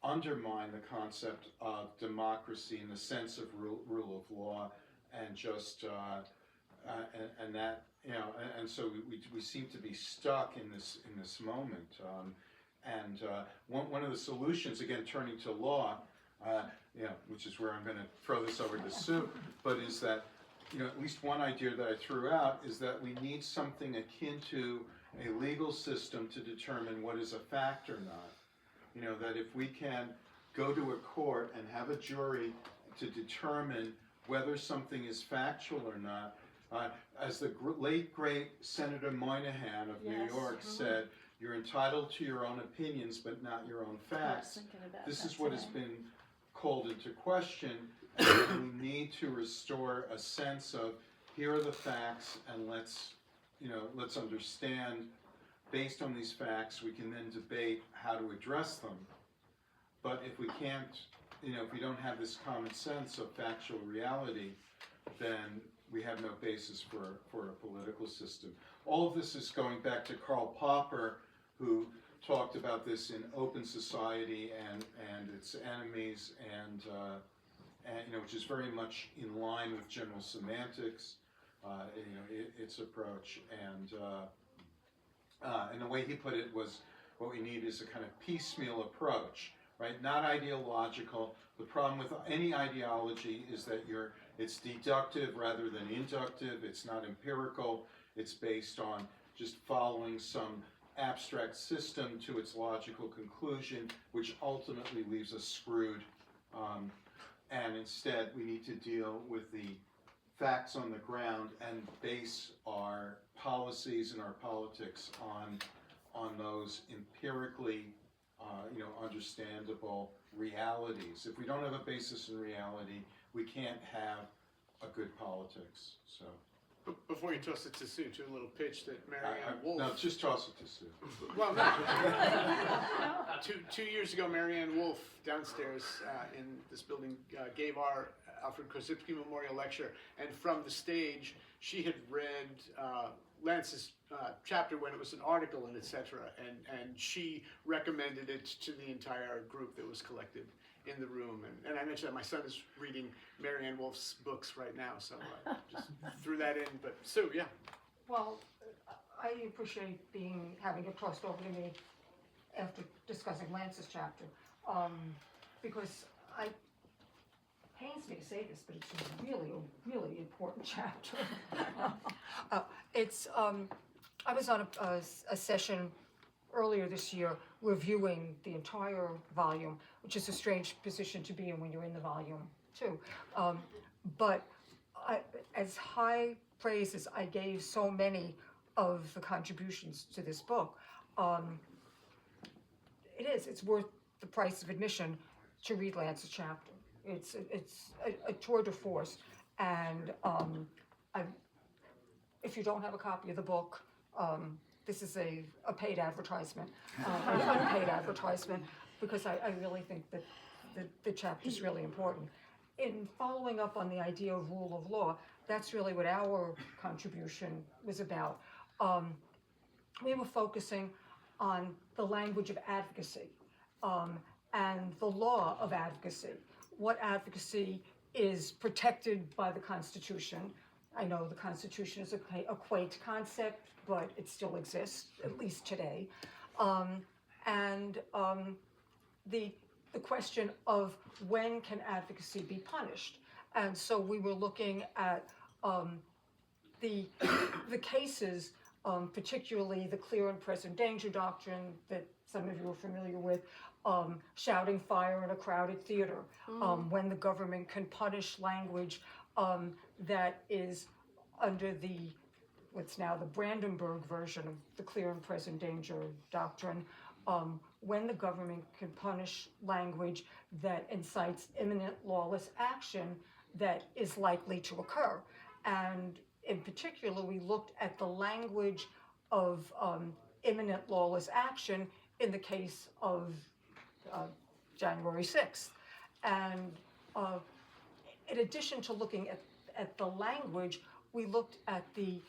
undermine the concept of democracy in the sense of rule of law, and just and that. And so we seem to be stuck in this moment. One of the solutions, again, turning to law, which is where I'm going to throw this over to Sue, but is that at least one idea that I threw out is that we need something akin to a legal system to determine what is a fact or not. That if we can go to a court and have a jury to determine whether something is factual or not. As the late, great Senator Moynihan of New York said, you're entitled to your own opinions, but not your own facts. This is what has been called into question, and we need to restore a sense of, here are the facts, and let's understand, based on these facts, we can then debate how to address them. But if we can't, if we don't have this common sense of factual reality, then we have no basis for a political system. All of this is going back to Karl Popper, who talked about this in Open Society and its enemies, and which is very much in line with General Semantics, its approach, and the way he put it was, what we need is a kind of piecemeal approach, right? Not ideological. The problem with any ideology is that it's deductive rather than inductive. It's not empirical. It's based on just following some abstract system to its logical conclusion, which ultimately leaves us screwed. And instead, we need to deal with the facts on the ground and base our policies and our politics on those empirically, understandable realities. If we don't have a basis in reality, we can't have a good politics. So Before you toss it to Sue, to a little pitch that Marianne Wolf. No, just toss it to Sue. Well, no. Two years ago, Marianne Wolf downstairs in this building gave our Alfred Korzybski Memorial Lecture, and from the stage, she had read Lance's chapter when it was an article and etc. And she recommended it to the entire group that was collected in the room. And I mentioned that my son is reading Marianne Wolf's books right now, so I just threw that in. But Sue, yeah. Well, I appreciate having it tossed over to me after discussing Lance's chapter, because pains me to say this, but it's really a really important chapter. I was on a session earlier this year reviewing the entire volume, which is a strange position to be in when you're in the volume too. But as high praise as I gave so many of the contributions to this book, it's worth the price of admission to read Lance's chapter. It's a tour de force, and if you don't have a copy of the book, this is a paid advertisement, an unpaid advertisement, because I really think that the chapter is really important. In following up on the idea of rule of law, that's really what our contribution was about. We were focusing on the language of advocacy and the law of advocacy. What advocacy is protected by the Constitution. I know the Constitution is a quaint concept, but it still exists, at least today. And the question of when can advocacy be punished. And so we were looking at the cases, particularly the clear and present danger doctrine that some of you are familiar with, shouting fire in a crowded theater, when the government can punish language that is under what's now the Brandenburg version of the clear and present danger doctrine, when the government can punish language that incites imminent lawless action that is likely to occur. And in particular, we looked at the language of imminent lawless action in the case of January 6th. And in addition to looking at the language, we looked at the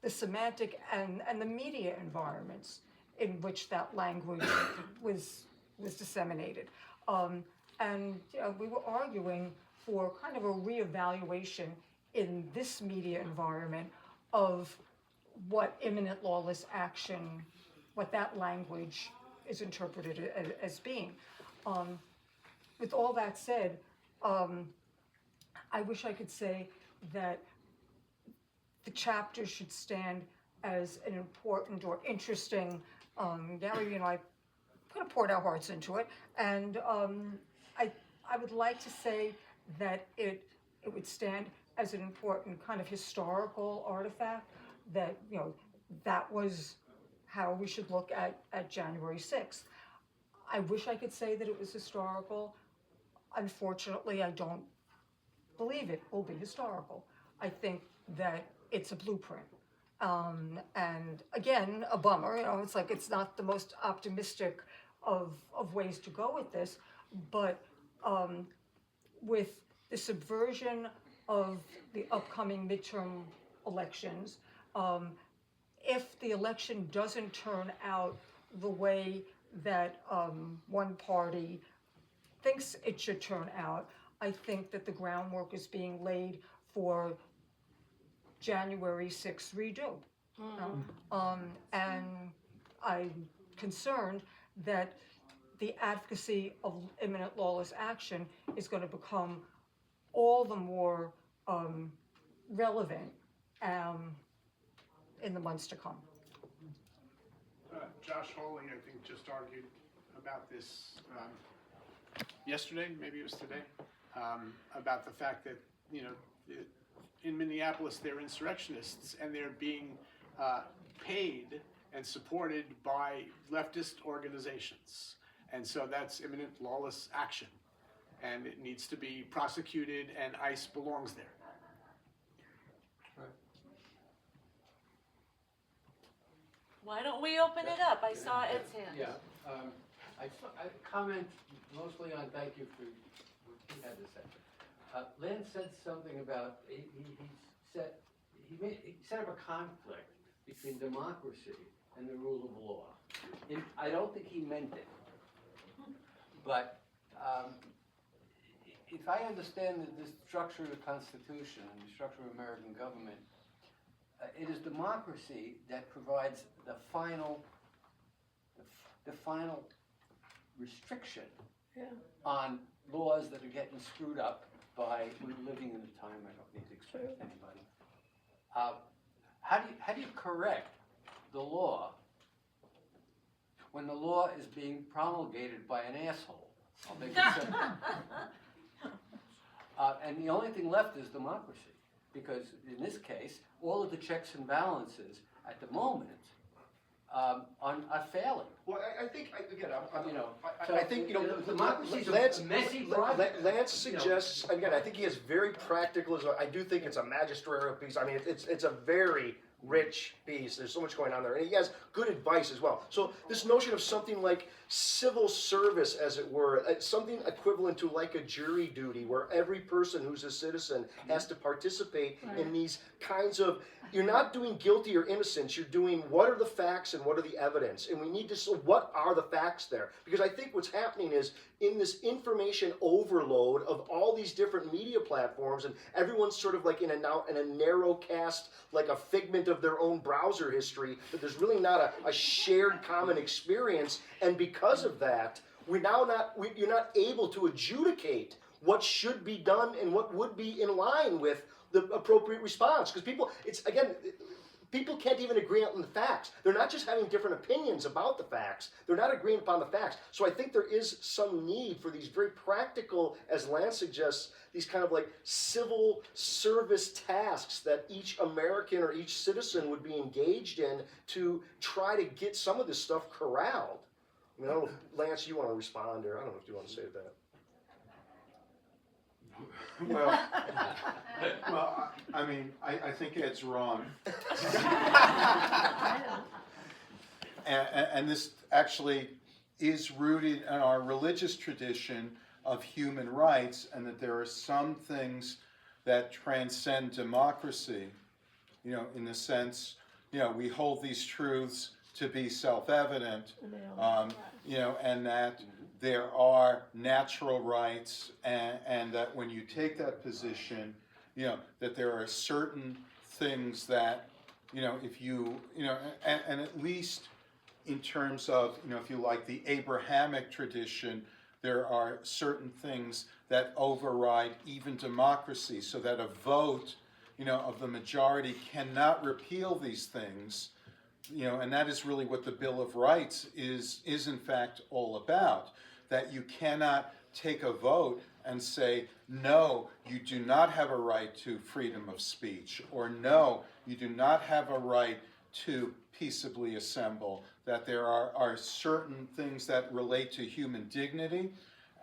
semantic and the media environments in which that language was disseminated. And we were arguing for kind of a reevaluation in this media environment of what imminent lawless action, what that language is interpreted as being. With all that said, I wish I could say that the chapter should stand as an important or interesting, Gary and I kind of poured our hearts into it, and I would like to say that it would stand as an important kind of historical artifact, that that was how we should look at January 6th. I wish I could say that it was historical. Unfortunately, I don't believe it will be historical. I think that it's a blueprint. And again, a bummer, it's like it's not the most optimistic of ways to go with this, but with the subversion of the upcoming midterm elections, if the election doesn't turn out the way that one party thinks it should turn out, I think that the groundwork is being laid for January 6th redo. And I'm concerned that the advocacy of imminent lawless action is going to become all the more relevant in the months to come. Josh Hawley, I think, just argued about this yesterday, maybe it was today, about the fact that, in Minneapolis, they're insurrectionists and they're being paid and supported by leftist organizations. And so that's imminent lawless action. And it needs to be prosecuted, and ICE belongs there. Right. Why don't we open it up? I saw Ed's hand. Yeah, I comment mostly on, thank you for what he had to say. Lance said something about, he set up a conflict between democracy and the rule of law. I don't think he meant it, but if I understand the structure of the Constitution and the structure of American government, it is democracy that provides the final restriction on laws that are getting screwed up by, we're living in a time I don't need to explain to anybody. How do you correct the law when the law is being promulgated by an asshole? I'll make it simple. And the only thing left is democracy, because in this case, all of the checks and balances at the moment are failing. Well, I think, again, I think democracy is a messy project. Lance suggests, again, I think he has very practical, I do think it's a magisterial piece. I mean, it's a very rich piece. There's so much going on there. And he has good advice as well. So this notion of something like civil service, as it were, something equivalent to like a jury duty, where every person who's a citizen has to participate in these kinds of, you're not doing guilty or innocent, you're doing what are the facts and what are the evidence. And we need to, so what are the facts there? Because I think what's happening is, in this information overload of all these different media platforms, and everyone's sort of like in a narrow cast, like a figment of their own browser history, that there's really not a shared common experience, and because of that, you're not able to adjudicate what should be done and what would be in line with the appropriate response. Because people can't even agree on the facts. They're not just having different opinions about the facts, they're not agreeing upon the facts. So I think there is some need for these very practical, as Lance suggests, these kind of like civil service tasks that each American or each citizen would be engaged in to try to get some of this stuff corralled. I mean, I don't know if, Lance, you want to respond, or I don't know if you want to say that. Well, I mean, I think Ed's wrong. And this actually is rooted in our religious tradition of human rights, and that there are some things that transcend democracy, in the sense, we hold these truths to be self-evident, and that there are natural rights, and that when you take that position, that there are certain things that, if you, and at least in terms of, if you like the Abrahamic tradition, there are certain things that override even democracy, so that a vote, of the majority cannot repeal these things, and that is really what the Bill of Rights is in fact all about. That you cannot take a vote and say, no, you do not have a right to freedom of speech, or no, you do not have a right to peaceably assemble, that there are certain things that relate to human dignity,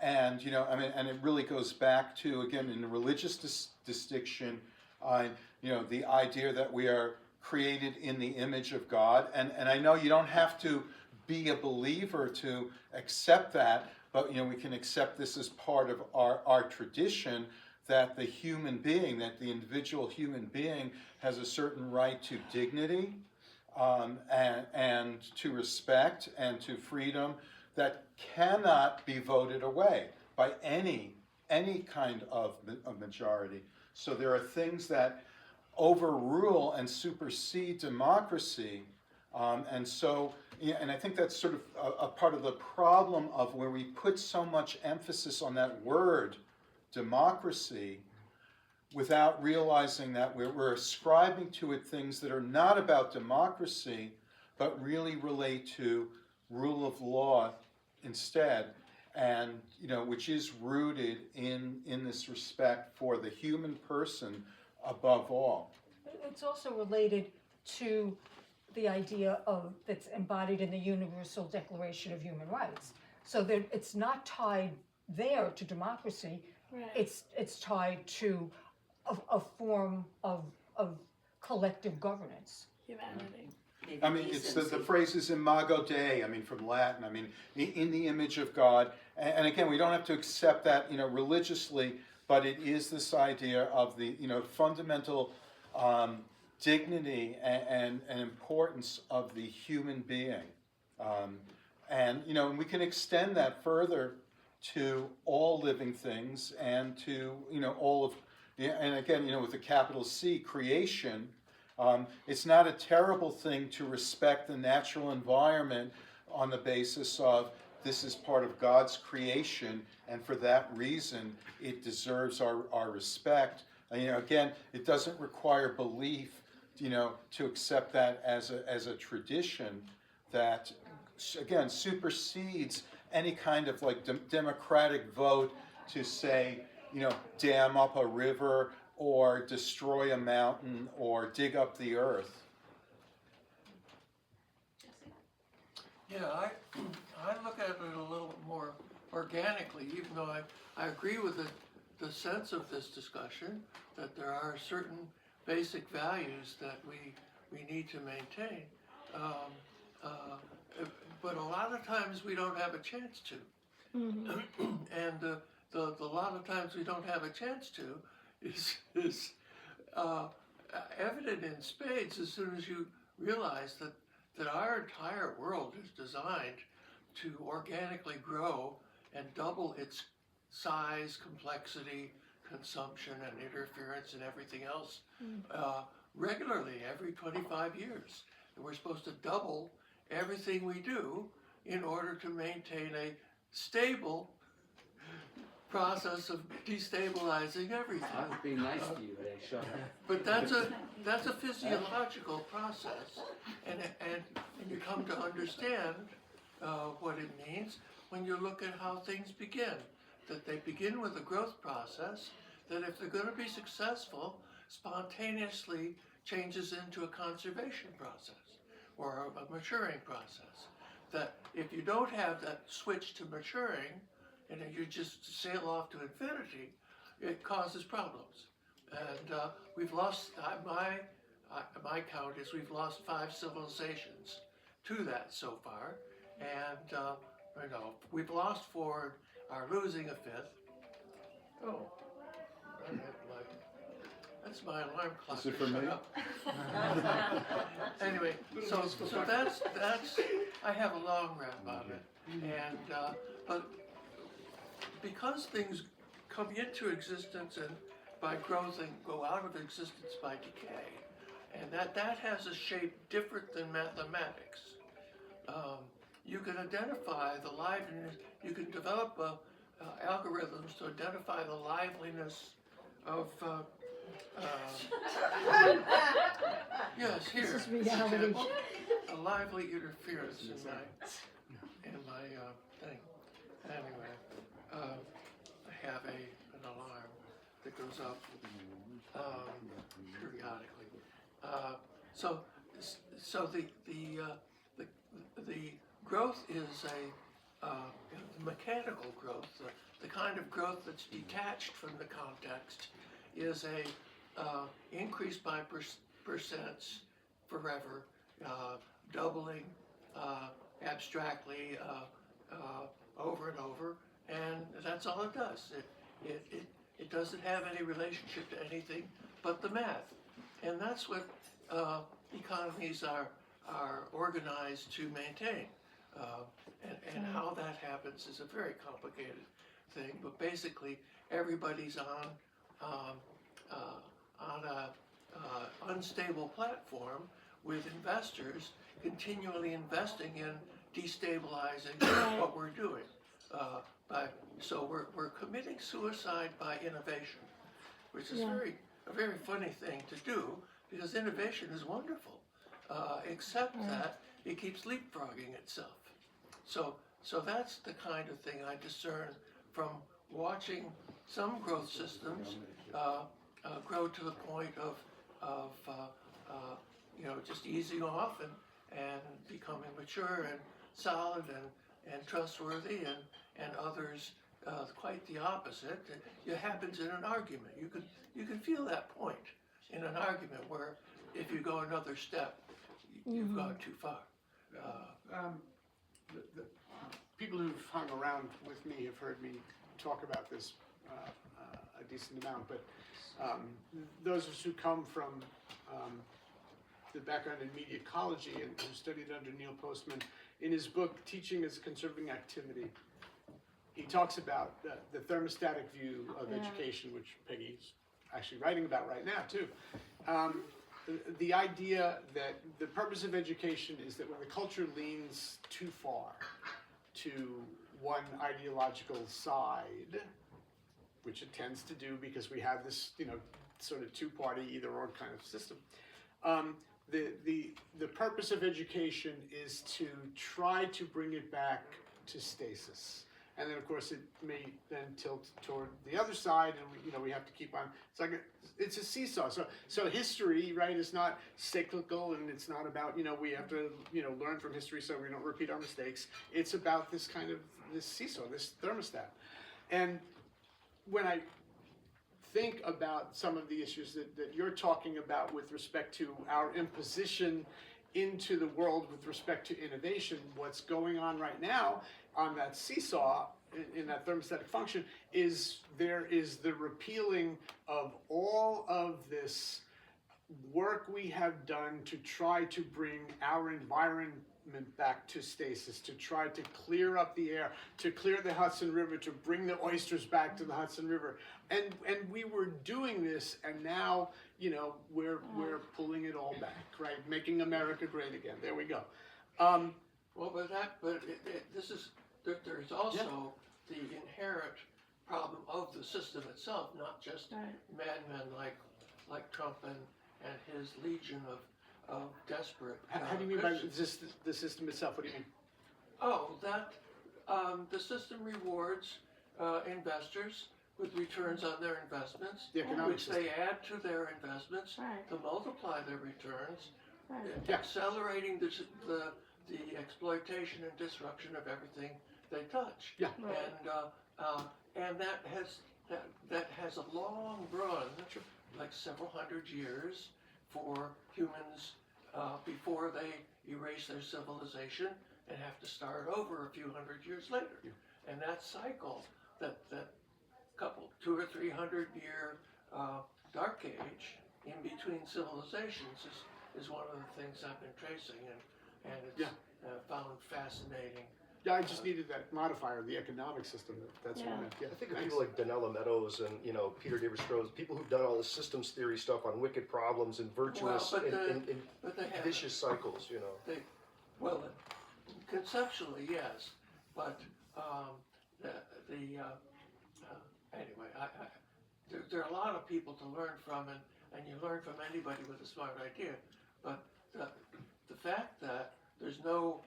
and, and it really goes back to, again, in the religious distinction, the idea that we are created in the image of God, and I know you don't have to be a believer to accept that, but we can accept this as part of our tradition, that the human being, that the individual human being has a certain right to dignity, and to respect and to freedom that cannot be voted away by any kind of majority. So there are things that overrule and supersede democracy, and so. Yeah, and I think that's sort of a part of the problem of where we put so much emphasis on that word, democracy, without realizing that we're ascribing to it things that are not about democracy, but really relate to rule of law instead, and which is rooted in this respect for the human person above all. It's also related to the idea of that's embodied in the Universal Declaration of Human Rights. So that it's not tied there to democracy. Right. It's tied to a form of collective governance. Humanity. I mean, it's the phrase is imago Dei, I mean, from Latin, I mean, in the image of God. And again, we don't have to accept that, religiously, but it is this idea of the, fundamental dignity and importance of the human being. And we can extend that further to all living things and to, all of, and again, with a capital C, creation. It's not a terrible thing to respect the natural environment on the basis of this is part of God's creation, and for that reason, it deserves our respect. Again, it doesn't require belief, to accept that as a tradition that, again, supersedes any kind of like democratic vote to say, dam up a river or destroy a mountain or dig up the earth. Yeah, I look at it a little more organically, even though I agree with the sense of this discussion, that there are certain basic values that we need to maintain. But a lot of times we don't have a chance to. And the lot of times we don't have a chance to is evident in spades as soon as you realize that our entire world is designed to organically grow and double its size, complexity, consumption, and interference and everything else regularly every 25 years. And we're supposed to double everything we do in order to maintain a stable process of destabilizing everything. I was being nice to you, but shut up. But that's a physiological process, and you come to understand what it means when you look at how things begin. That they begin with a growth process that, if they're going to be successful, spontaneously changes into a conservation process or a maturing process. That if you don't have that switch to maturing, and you just sail off to infinity, it causes problems. And we've lost, my count is we've lost 5 civilizations to that so far. And we've lost 4, are losing a 5th. Oh, that's my alarm clock. Is it for me? Anyway, so that's I have a long rap on it, and but because things come into existence and by growth and go out of existence by decay, and that has a shape different than mathematics. You can identify the liveliness. You can develop algorithms to identify the liveliness of. Yes, here. This is reality. A lively interference in my thing. Anyway, I have an alarm that goes up periodically. So the growth is a mechanical growth. The kind of growth that's detached from the context is a increase by percents forever, doubling abstractly over and over, and that's all it does. It doesn't have any relationship to anything but the math, and that's what economies are organized to maintain. And how that happens is a very complicated thing, but basically everybody's on a unstable platform with investors continually investing in destabilizing what we're doing. So we're committing suicide by innovation, which is a very funny thing to do, because innovation is wonderful, except that it keeps leapfrogging itself. So that's the kind of thing I discern from watching some growth systems grow to the point of just easing off and becoming mature and solid and trustworthy, and others quite the opposite. It happens in an argument. You can feel that point in an argument where if you go another step, you've gone too far. The people who've hung around with me have heard me talk about this a decent amount, but those of us who come from the background in media ecology and who studied under Neil Postman, in his book, Teaching as Conserving Activity, he talks about the thermostatic view of education, which Peggy's actually writing about right now, too. The idea that the purpose of education is that when the culture leans too far to one ideological side, which it tends to do because we have this, sort of two-party either-or kind of system, the purpose of education is to try to bring it back to stasis. And then, of course, it may then tilt toward the other side, and we have to keep on. It's a seesaw. So history, right, is not cyclical, and it's not about we have to learn from history so we don't repeat our mistakes. It's about this kind of this seesaw, this thermostat. And when I think about some of the issues that you're talking about with respect to our imposition into the world with respect to innovation, what's going on right now on that seesaw in that thermostatic function is there is the repealing of all of this work we have done to try to bring our environment back to stasis, to try to clear up the air, to clear the Hudson River, to bring the oysters back to the Hudson River. And we were doing this, and now, we're pulling it all back, right? Making America great again. There we go. There's also the inherent problem of the system itself, not just madmen like Trump and his legion of desperate. How do you mean by the system itself? What do you mean? Oh, that the system rewards investors with returns on their investments, The economic which system. they add to their investments to multiply their returns, accelerating the exploitation and disruption of everything they touch. Yeah. And that has a long run, like several hundred years, for humans before they erase their civilization and have to start over a few hundred years later. And that cycle, that couple 200 or 300 year dark age in between civilizations is one of the things I've been tracing and it's found fascinating. Yeah, I just needed that modifier, the economic system. That's what I meant. Yeah. I think of people like Donella Meadows and Peter David Strauss, people who've done all the systems theory stuff on wicked problems and virtuous and vicious cycles. Conceptually, yes, but anyway, there are a lot of people to learn from, and you learn from anybody with a smart idea. But the fact that there's no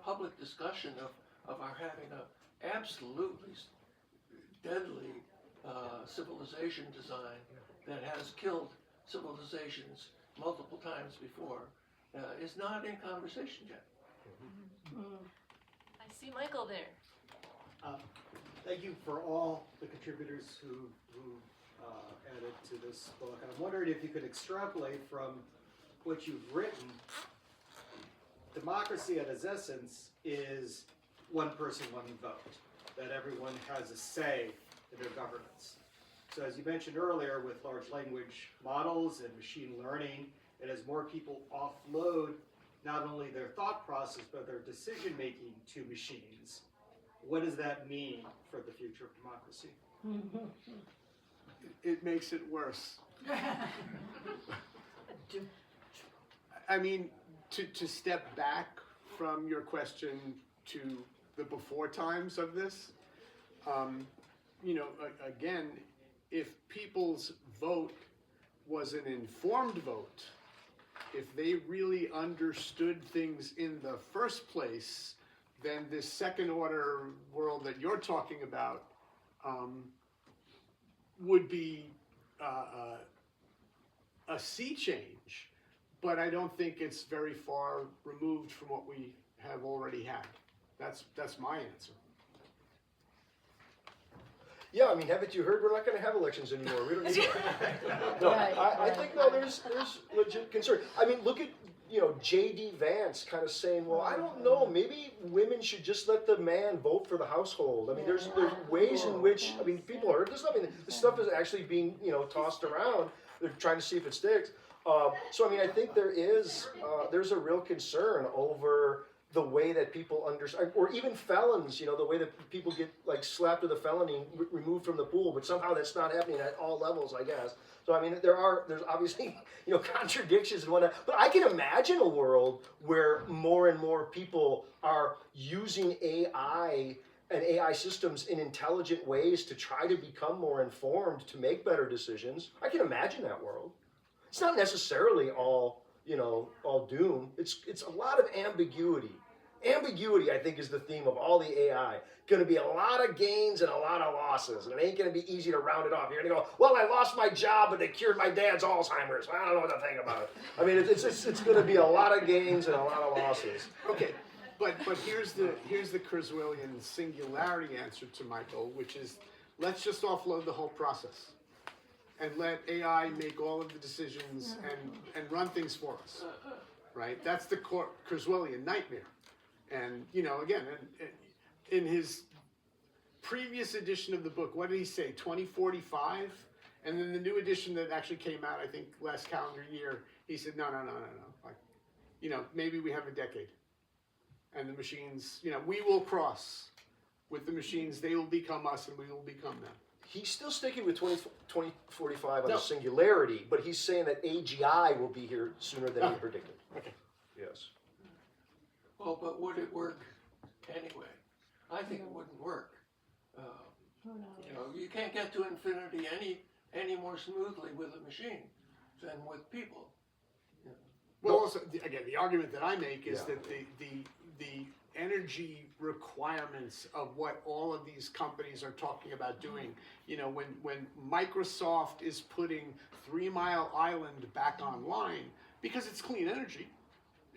public discussion of our having an absolutely deadly civilization design that has killed civilizations multiple times before is not in conversation yet. I see Michael there. Thank you for all the contributors who added to this book. And I'm wondering if you could extrapolate from what you've written. Democracy at its essence is one person, one vote, that everyone has a say in their governance. So as you mentioned earlier, with large language models and machine learning, and as more people offload not only their thought process, but their decision-making to machines, what does that mean for the future of democracy? It makes it worse. I mean, to step back from your question to the before times of this, again, if people's vote was an informed vote, if they really understood things in the first place, then this second order world that you're talking about would be a sea change, but I don't think it's very far removed from what we have already had. That's my answer. Yeah, I mean, haven't you heard? We're not going to have elections anymore. We don't need that. No, I think there's legit concern. I mean, look at J.D. Vance kind of saying, well, I don't know, maybe women should just let the man vote for the household. I mean, there's ways in which, I mean, people heard this stuff. I mean, this stuff is actually being, tossed around. They're trying to see if it sticks. So, I mean, I think there's a real concern over the way that people understand, or even felons, the way that people get like slapped with a felony, removed from the pool, but somehow that's not happening at all levels, I guess. So I mean, there's obviously contradictions and whatnot, but I can imagine a world where more and more people are using AI and AI systems in intelligent ways to try to become more informed, to make better decisions. I can imagine that world. It's not necessarily all doom. It's a lot of ambiguity. Ambiguity, I think, is the theme of all the AI. Going to be a lot of gains and a lot of losses, and it ain't going to be easy to round it off. You're going to go, well, I lost my job, but they cured my dad's Alzheimer's. I don't know what to think about it. I mean, it's going to be a lot of gains and a lot of losses. Okay, but here's the Kurzweilian singularity answer to Michael, which is, let's just offload the whole process and let AI make all of the decisions and run things for us, right? That's the Kurzweilian nightmare. And, again, in his previous edition of the book, what did he say, 2045? And then the new edition that actually came out, I think, last calendar year, he said, no. Like, maybe we have a decade. And the machines, we will cross with the machines. They will become us and we will become them. He's still sticking with 2045 on the singularity, but he's saying that AGI will be here sooner than he predicted. Okay. Yes. Well, but would it work anyway? I think it wouldn't work. You can't get to infinity any more smoothly with a machine than with people. Well, also, again, the argument that I make is that the energy requirements of what all of these companies are talking about doing, when Microsoft is putting 3 Mile Island back online, because it's clean energy,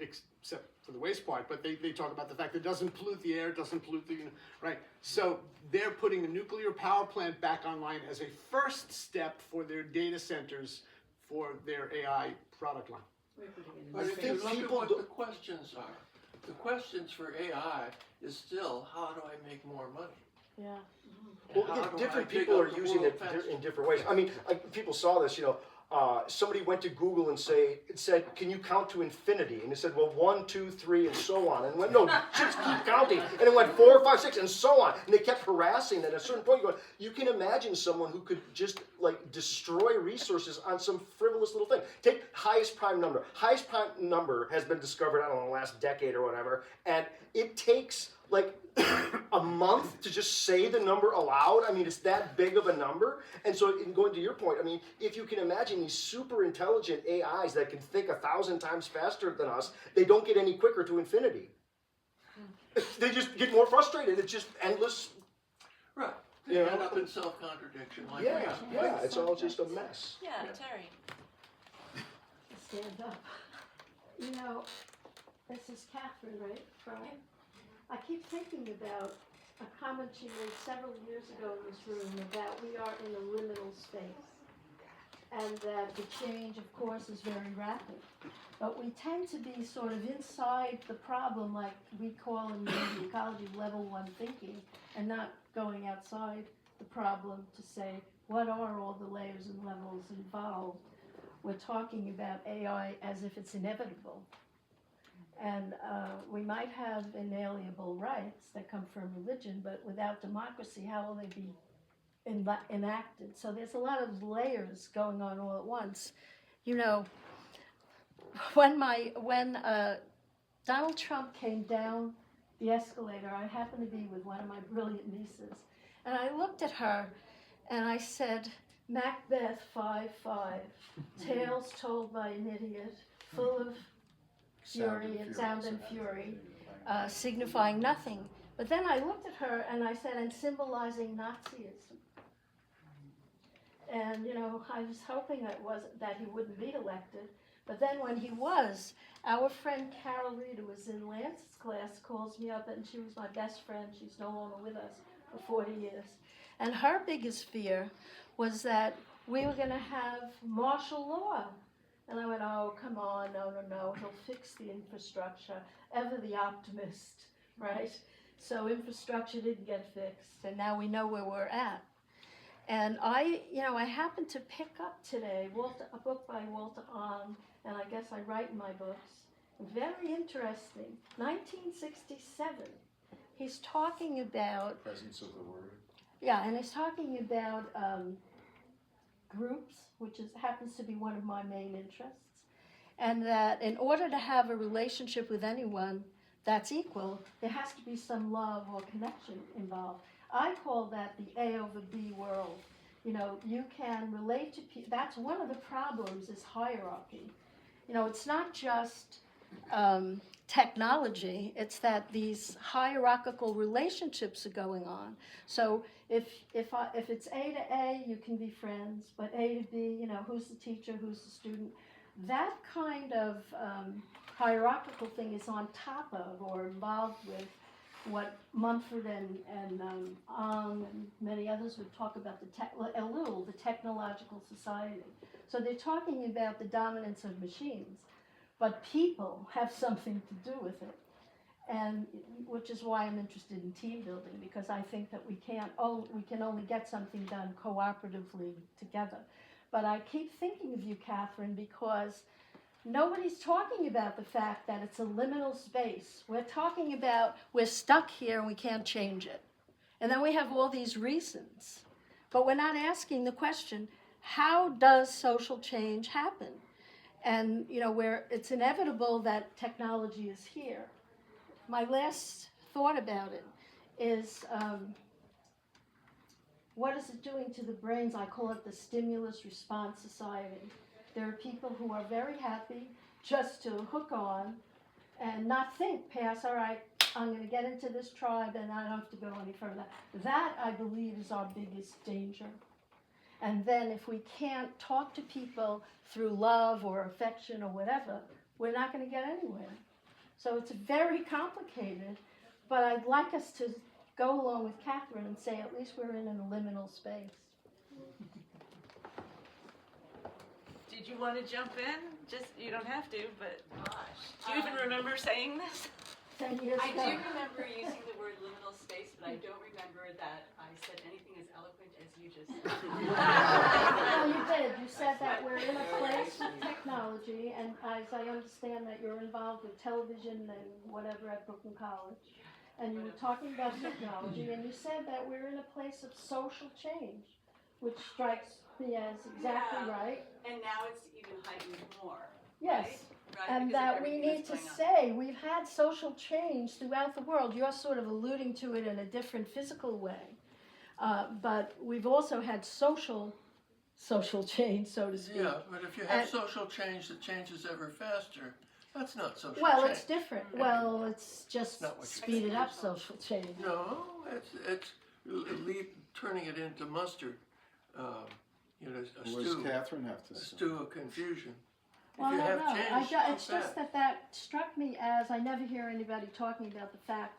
except for the waste part, but they talk about the fact that it doesn't pollute the air, doesn't pollute the, right? So they're putting a nuclear power plant back online as a first step for their data centers for their AI product line. But if you look at what the questions are, the questions for AI is still, how do I make more money? Yeah. Well, different people are using it in different ways. I mean, people saw this, somebody went to Google and said, can you count to infinity? And it said, well, 1, 2, 3, and so on. And went, no, just keep counting. And it went 4, 5, 6, and so on. And they kept harassing. And at a certain point, you can imagine someone who could just destroy resources on some frivolous little thing. Take highest prime number. Highest prime number has been discovered, I don't know, in the last decade or whatever. And it takes a month to just say the number aloud. I mean, it's that big of a number. And so, in going to your point, I mean, if you can imagine these super intelligent AIs that can think 1,000 times faster than us, they don't get any quicker to infinity. They just get more frustrated. It's just endless. Right. They end up in self-contradiction. It's all just a mess. Yeah, Terry. Stand up. This is Catherine, right? I keep thinking about a comment she made several years ago in this room about we are in a liminal space, and that the change, of course, is very rapid. But we tend to be sort of inside the problem, like we call in the ecology level 1 thinking, and not going outside the problem to say, what are all the layers and levels involved? We're talking about AI as if it's inevitable. And we might have inalienable rights that come from religion, but without democracy, how will they be enacted? So there's a lot of layers going on all at once. When Donald Trump came down the escalator, I happened to be with one of my brilliant nieces, and I looked at her and I said, Macbeth 5:5, tales told by an idiot, full of fury and sound and fury, signifying nothing. But then I looked at her and I said, and symbolizing Nazism. And I was hoping that he wouldn't be elected. But then when he was, our friend Carol Reed, who was in Lance's class, calls me up, and she was my best friend. She's no longer with us for 40 years. And her biggest fear was that we were going to have martial law. And I went, oh, come on, no, he'll fix the infrastructure, ever the optimist, right? So infrastructure didn't get fixed, and now we know where we're at. And I happened to pick up today a book by Walter Ong, and I guess I write in my books. Very interesting. 1967. He's talking about Presence of the word. yeah, and he's talking about groups, which happens to be one of my main interests, and that in order to have a relationship with anyone that's equal, there has to be some love or connection involved. I call that the A over B world. You know, you can relate to people. That's one of the problems is hierarchy. You know, it's not just technology, it's that these hierarchical relationships are going on. So if it's A to A, you can be friends, but A to B, you know, who's the teacher, who's the student, that kind of hierarchical thing is on top of or involved with what Mumford and Ong and many others would talk about the technological society. So they're talking about the dominance of machines, but people have something to do with it, and which is why I'm interested in team building, because I think that we can only get something done cooperatively together. But I keep thinking of you, Catherine, because nobody's talking about the fact that it's a liminal space. We're talking about we're stuck here and we can't change it. And then we have all these reasons. But we're not asking the question, how does social change happen? And, you know, where it's inevitable that technology is here. My last thought about it is, what is it doing to the brains? I call it the stimulus response society. There are people who are very happy just to hook on and not think past, all right, I'm going to get into this tribe and I don't have to go any further. That, I believe, is our biggest danger. And then if we can't talk to people through love or affection or whatever, we're not going to get anywhere. So it's very complicated, but I'd like us to go along with Catherine and say at least we're in a liminal space. Did you want to jump in? You don't have to, but do you even remember saying this? 10 years I ago. do remember using the word liminal space, but I don't remember that I said anything as eloquent as you just said. No, you did. You said that we're in a place with technology, and as I understand that you're involved with television and whatever at Brooklyn College, and you were talking about technology, and you said that we're in a place of social change, which strikes me as exactly Yeah. right. And now it's even heightened more. Yes. Right? And Because of that we everything need to that's going on. say we've had social change throughout the world. You're sort of alluding to it in a different physical way. But we've also had social change, so to speak. Yeah, but if you have And- social change that changes ever faster, that's not social Well, change. it's different. Well, it's just Not what you speeded up social change. No, it's turning it into mustard, you know, a What does stew, Catherine have to a say? stew of confusion. Well, If you I have don't know. change, It's too just bad. that struck me as I never hear anybody talking about the fact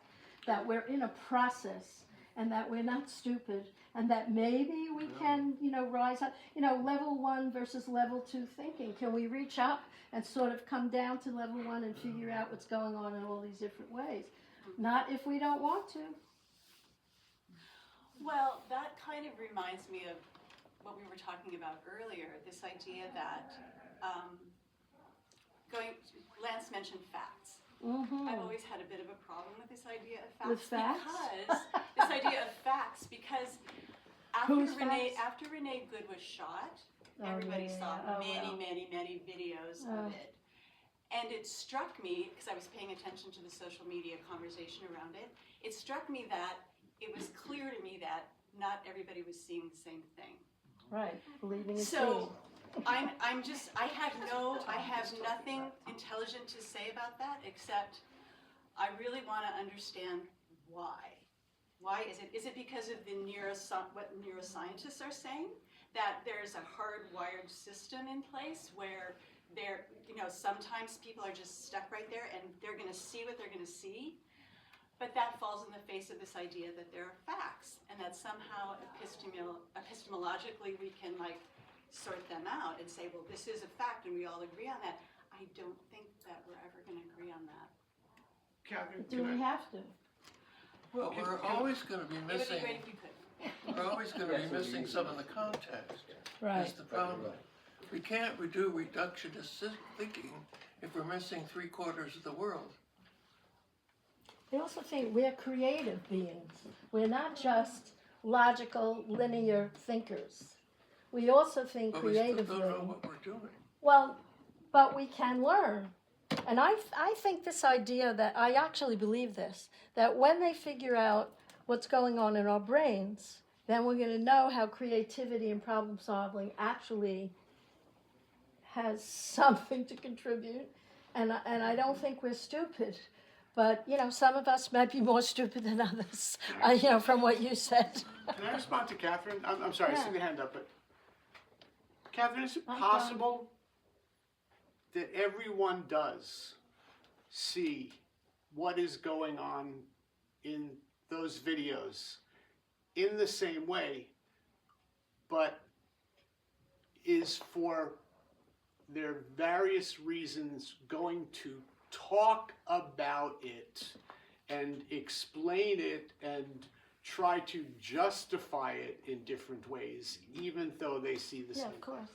that we're in a process and that we're not stupid and that maybe we can, you know, rise up, you know, level 1 versus level 2 thinking. Can we reach up and sort of come down to level 1 and figure out what's going on in all these different ways? Not if we don't want to. Well, that kind of reminds me of what we were talking about earlier, this idea that Lance mentioned facts. Mm-hmm. I've always had a bit of a problem with this idea of facts. With facts? Because this idea of facts, because after Whose Renee facts? Good was shot, Oh, everybody yeah, saw yeah. Oh, many videos Oh. of it. And it struck me, because I was paying attention to the social media conversation around it, it struck me that it was clear to me that not everybody was seeing the same thing. Right. Believing is So seeing. I have nothing intelligent to say about that, except I really want to understand why. Why is it? Is it because of the what neuroscientists are saying? That there's a hardwired system in place where sometimes people are just stuck right there and they're going to see what they're going to see. But that falls in the face of this idea that there are facts and that somehow epistemologically we can sort them out and say, well, this is a fact and we all agree on that. I I don't think that we're ever going to agree on that. Catherine, Do we have to? Well, we're always gonna be It would be missing, great if you could. we're always gonna be missing some of the context. Right. Is the problem. We can't do reductionist thinking if we're missing 3/4 of the world. I also think we're creative beings. We're not just logical, linear thinkers. We also think But we still creatively. don't know what we're doing. Well, but we can learn. And I think this idea that I actually believe this, that when they figure out what's going on in our brains, then we're going to know how creativity and problem solving actually has something to contribute. And I don't think we're stupid. But, you know, some of us might be more stupid than others, you know, from what you said. Can I respond to Catherine? I'm sorry, I Yeah. see the hand up, but Catherine, is it I'm possible that everyone does see what is going on in those videos in the same way, but is for their various reasons going to talk about it and explain it and try to justify it in different ways, even though they see the Yeah, same of course.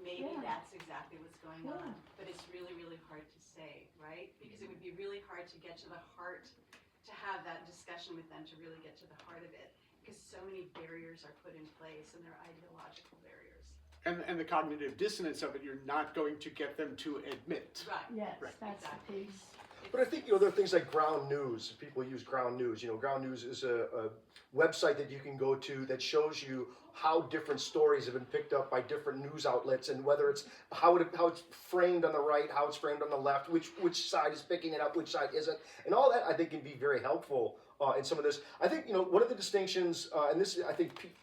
Maybe Yeah. that's exactly what's going Yeah. on, but it's really, really hard to say, right? Because it would be really hard to get to the heart, to have that discussion with them, to really get to the heart of it, because so many barriers are put in place, and they're ideological barriers. And the cognitive dissonance of it, you're not going to get them to admit. Right. Yes, Right. that's the piece. But I think, you know, there are things like Ground News. People use Ground News. You know, Ground News is a website that you can go to that shows you how different stories have been picked up by different news outlets, and whether it's how it's framed on the right, how it's framed on the left, which side is picking it up, which side isn't, and all that I think can be very helpful in some of this. I think, you know, one of the distinctions, and this I think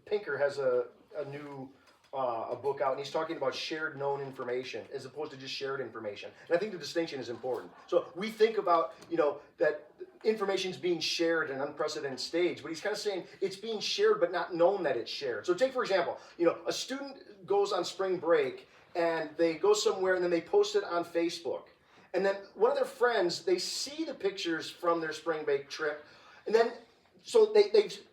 Pinker has a new a book out, and he's talking about shared known information as opposed to just shared information. And I think the distinction is important. So we think about, you know, that information's being shared at an unprecedented stage, but he's kind of saying it's being shared but not known that it's shared. So take, for example, you know, a student goes on spring break and they go somewhere and then they post it on Facebook. And then one of their friends, they see the pictures from their spring break trip, and then so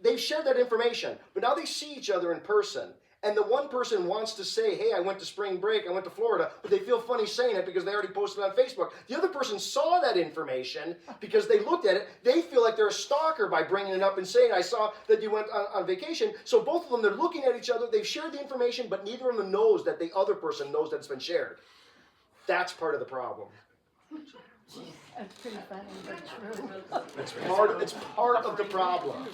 they've shared that information, but now they see each other in person. And the one person wants to say, hey, I went to spring break, I went to Florida, but they feel funny saying it because they already posted it on Facebook. The other person saw that information because they looked at it. They feel like they're a stalker by bringing it up and saying, I saw that you went on vacation. So both of them, they're looking at each other, they've shared the information, but neither of them knows that the other person knows that it's been shared. That's part of the problem. That's pretty funny, but true. It's part of the problem.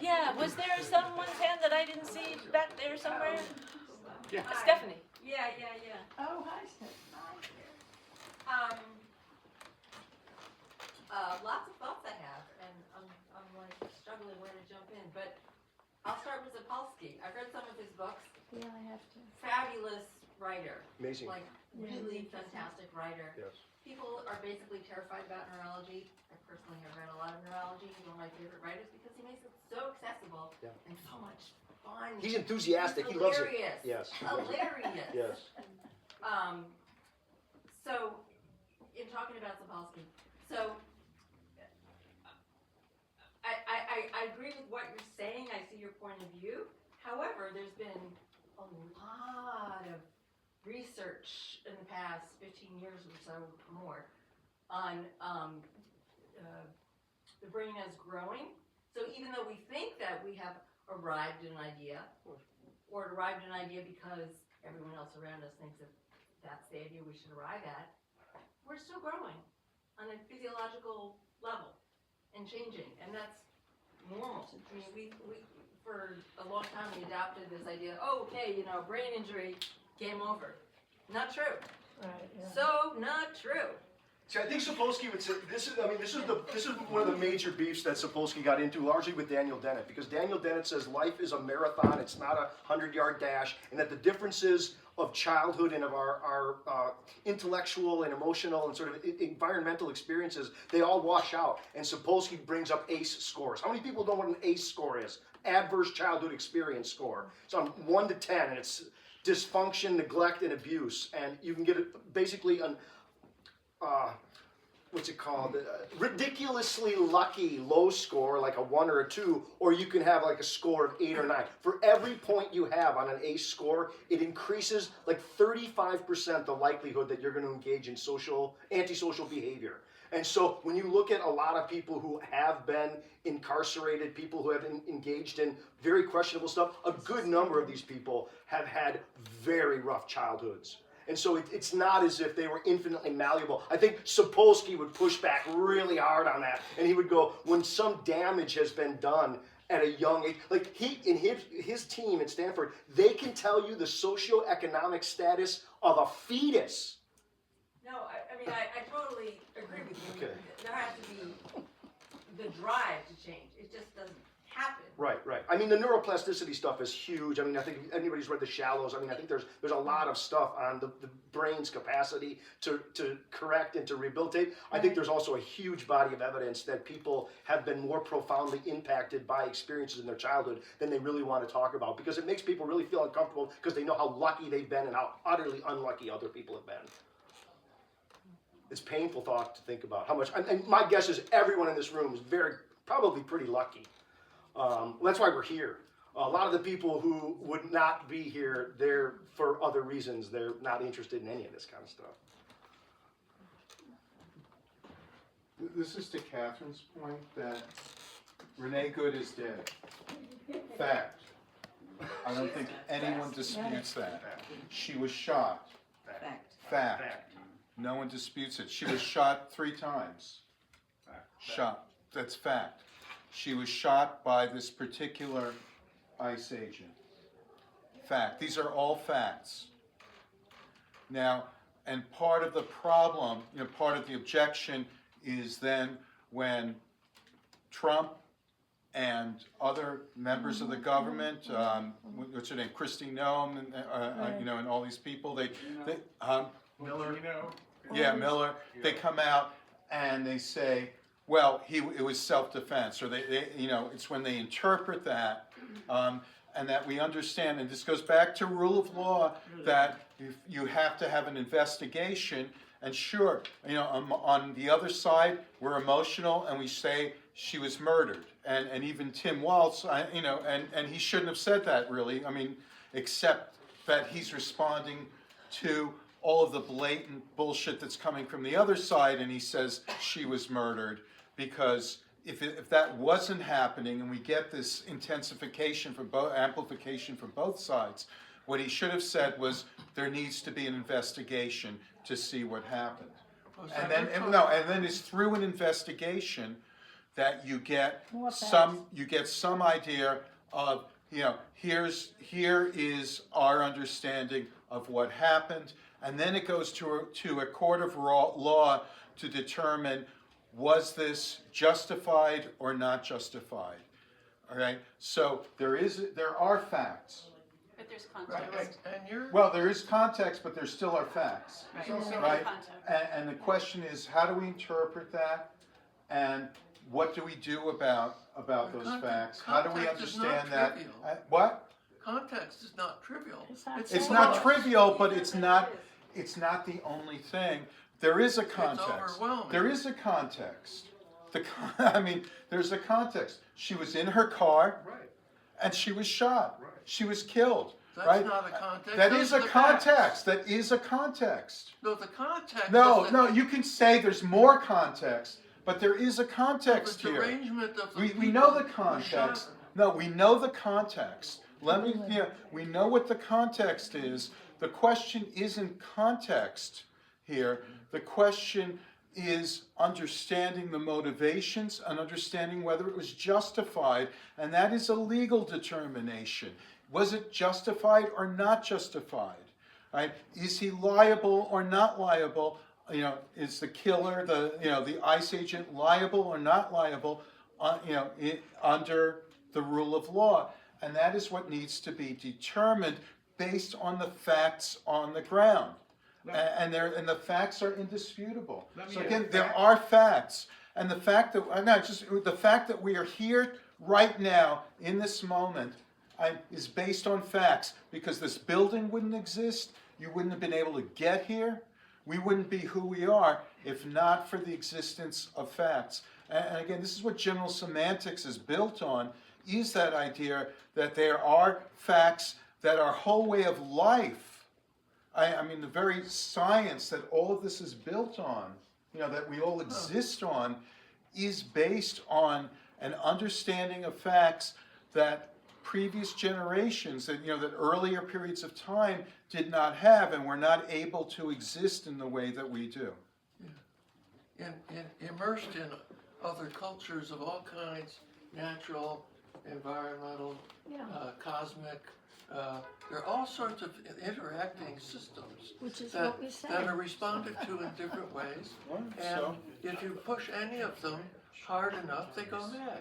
Yeah, was there someone's hand that I didn't see back there somewhere? Yeah. Stephanie. Yeah. Oh, hi, Steph. Lots of thoughts I have, and I'm like struggling where to jump in, but I'll start with Sapolsky. I've read some of his books. Yeah, I have to. Fabulous writer. Amazing. Like, really fantastic writer. Yes. People are basically terrified about neurology. I personally have read a lot of neurology. He's one of my favorite writers because he makes it so accessible and so much fun. He's enthusiastic. He's He loves it. hilarious. Yes. Hilarious. Yes. So, in talking about Sapolsky, so I agree with what you're saying. I see your point of view. However, there's been a lot of research in the past 15 years or so more on the brain as growing. So even though we think that we have arrived at an idea, or arrived at an idea because everyone else around us thinks that that's the idea we should arrive at, we're still growing on a physiological level and changing, and that's normal. I mean, we for a long time we adopted this idea, oh, okay, you know, brain injury, game over. Not true. Right, yeah. So not true. See, I think Sapolsky would say this is one of the major beefs that Sapolsky got into, largely with Daniel Dennett, because Daniel Dennett says life is a marathon; it's not a 100-yard dash, and that the differences of childhood and of our intellectual and emotional and sort of environmental experiences, they all wash out. And Sapolsky brings up ACE scores. How many people know what an ACE score is? Adverse childhood experience score. So on 1 to 10, and it's dysfunction, neglect, and abuse, and you can get basically an what's it called? Ridiculously lucky low score, like a 1 or a 2, or you can have like a score of 8 or 9. For every point you have on an ACE score, it increases like 35% the likelihood that you're going to engage in antisocial behavior. And so when you look at a lot of people who have been incarcerated, people who have engaged in very questionable stuff, a good number of these people have had very rough childhoods. And so it's not as if they were infinitely malleable. I think Sapolsky would push back really hard on that. And he would go, when some damage has been done at a young age, like his team at Stanford, they can tell you the socioeconomic status of a fetus. No, I mean, I totally agree with you. Okay. There has to be the drive to change. It just doesn't happen. Right. I mean, the neuroplasticity stuff is huge. I mean, I think if anybody's read The Shallows, I mean, I think there's a lot of stuff on the brain's capacity to correct and to rehabilitate. I think there's also a huge body of evidence that people have been more profoundly impacted by experiences in their childhood than they really want to talk about, because it makes people really feel uncomfortable because they know how lucky they've been and how utterly unlucky other people have been. It's painful thought to think about how much, and my guess is everyone in this room is probably pretty lucky. That's why we're here. A lot of the people who would not be here, they're for other reasons. They're not interested in any of this kind of stuff. This is to Catherine's point that Renee Good is dead. Fact. I don't think anyone disputes that. She was shot. Fact. No one disputes it. She was shot 3 times. Shot. That's fact. She was shot by this particular ICE agent. Fact. These are all facts. Now, and part of the problem, part of the objection is then when Trump and other members of the government, what's her name, Kristi Noem, and and all these people, Miller. Yeah, Miller. They come out and they say, well, it was self-defense, or they it's when they interpret that, and that we understand, and this goes back to rule of law, that you have to have an investigation. And sure, on the other side, we're emotional and we say she was murdered, and even Tim Walz, and he shouldn't have said that really. I mean, except that he's responding to all of the blatant bullshit that's coming from the other side, and he says she was murdered, because if that wasn't happening and we get this intensification amplification from both sides, what he should have said was there needs to be an investigation to see what happened. And then it's through an investigation that you get some idea of, here is our understanding of what happened. And then it goes to a court of law to determine, was this justified or not justified? All right. So there are facts. But there's context. Well, there is context, but there still are facts. Right. And the question is, how do we interpret that? And what do we do about those facts? How do we understand that? What? Context is not trivial. It's not trivial, but it's not the only thing. There is a context. It's overwhelming. There is a context. There's a context. She was in her car, and she was shot. Right. She was killed. That's not a context. That Those is are a the context. facts. That is a context. No, the context. No, you can say there's more context, but there is a context the here. arrangement of the We know the people who shot context. her. No, we know the context. We know what the context is. The question isn't context here. The question is understanding the motivations and understanding whether it was justified, and that is a legal determination. Was it justified or not justified? Right? Is he liable or not liable? Is the killer, the ICE agent, liable or not liable? Under the rule of law, and that is what needs to be determined based on the facts on the ground. And the facts are indisputable. So again, there are facts, and the fact that we are here right now in this moment, is based on facts, because this building wouldn't exist, you wouldn't have been able to get here, we wouldn't be who we are if not for the existence of facts. And again, this is what general semantics is built on, is that idea that there are facts, that our whole way of life, I mean the very science that all of this is built on, that we all exist on, is based on an understanding of facts that previous generations, that earlier periods of time did not have, and were not able to exist in the way that we do. Immersed in other cultures of all kinds, natural, environmental, cosmic, there are all sorts of interacting systems Which is that, what we say. that are responded to in different ways. And if you push any of them hard enough, they go mad.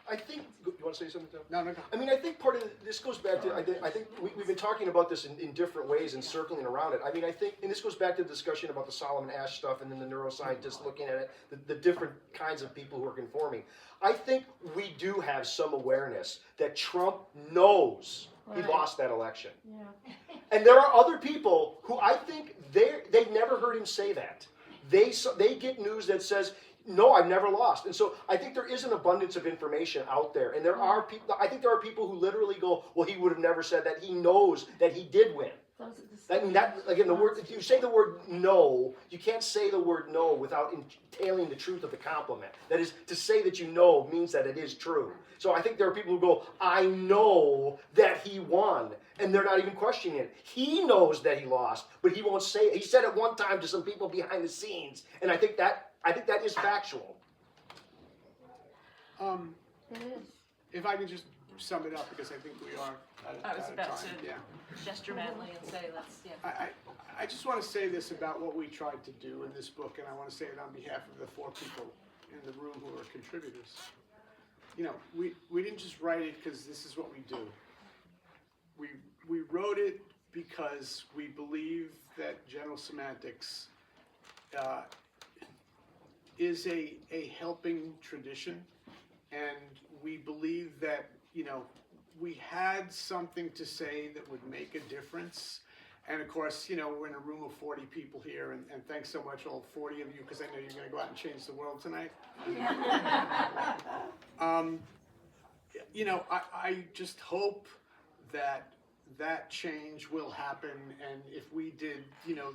I think, you want to say something, Tom? No. I mean, I think part of this goes back to, I think we've been talking about this in different ways and circling around it. I mean, I think, and this goes back to the discussion about the Solomon Asch stuff and then the neuroscientists looking at it, the different kinds of people who are conforming. I think we do have some awareness that Trump knows he lost that election. Yeah. And there are other people who I think they've never heard him say that. They get news that says, no, I've never lost. And so I think there is an abundance of information out there. And there are people, I think there are people who literally go, well, he would have never said that. He knows that he did win. Again, the word, if you say the word no, you can't say the word no without entailing the truth of the compliment. That is, to say that you know means that it is true. So I think there are people who go, I know that he won. And they're not even questioning it. He knows that he lost, but he won't say it. He said it one time to some people behind the scenes. And I think that is factual. It is. If I can just sum it up, because I think we are I was out of about time. to gesture madly and say, let's, I just want to say this about what we tried to do in this book, and I want to say it on behalf of the 4 people in the room who are contributors. We didn't just write it because this is what we do. We wrote it because we believe that general semantics is a helping tradition, and we believe that we had something to say that would make a difference. And of course, we're in a room of 40 people here, and thanks so much, all 40 of you, because I know you're going to go out and change the world tonight. I just hope that change will happen, and if we did,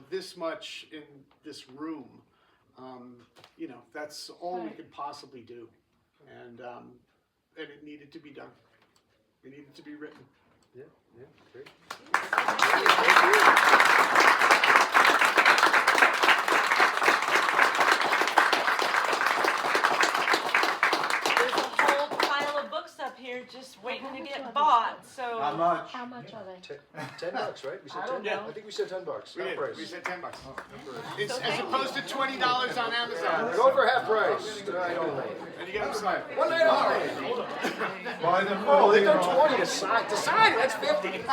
this much in this room, that's all we could possibly do, and it needed to be done. It needed to be written. Yeah, great. there's a whole pile of books up here just waiting to get bought, so. How much? How much are they? $10, right? We said I don't 10. know. I think we said $10. We did. Half We price. said $10. It's, So as thank you. opposed to $20 on Amazon. We're going for half price tonight only. And you get them signed. One night only. Buy them Oh, they've done early. 20 to sign. To sign, that's 50.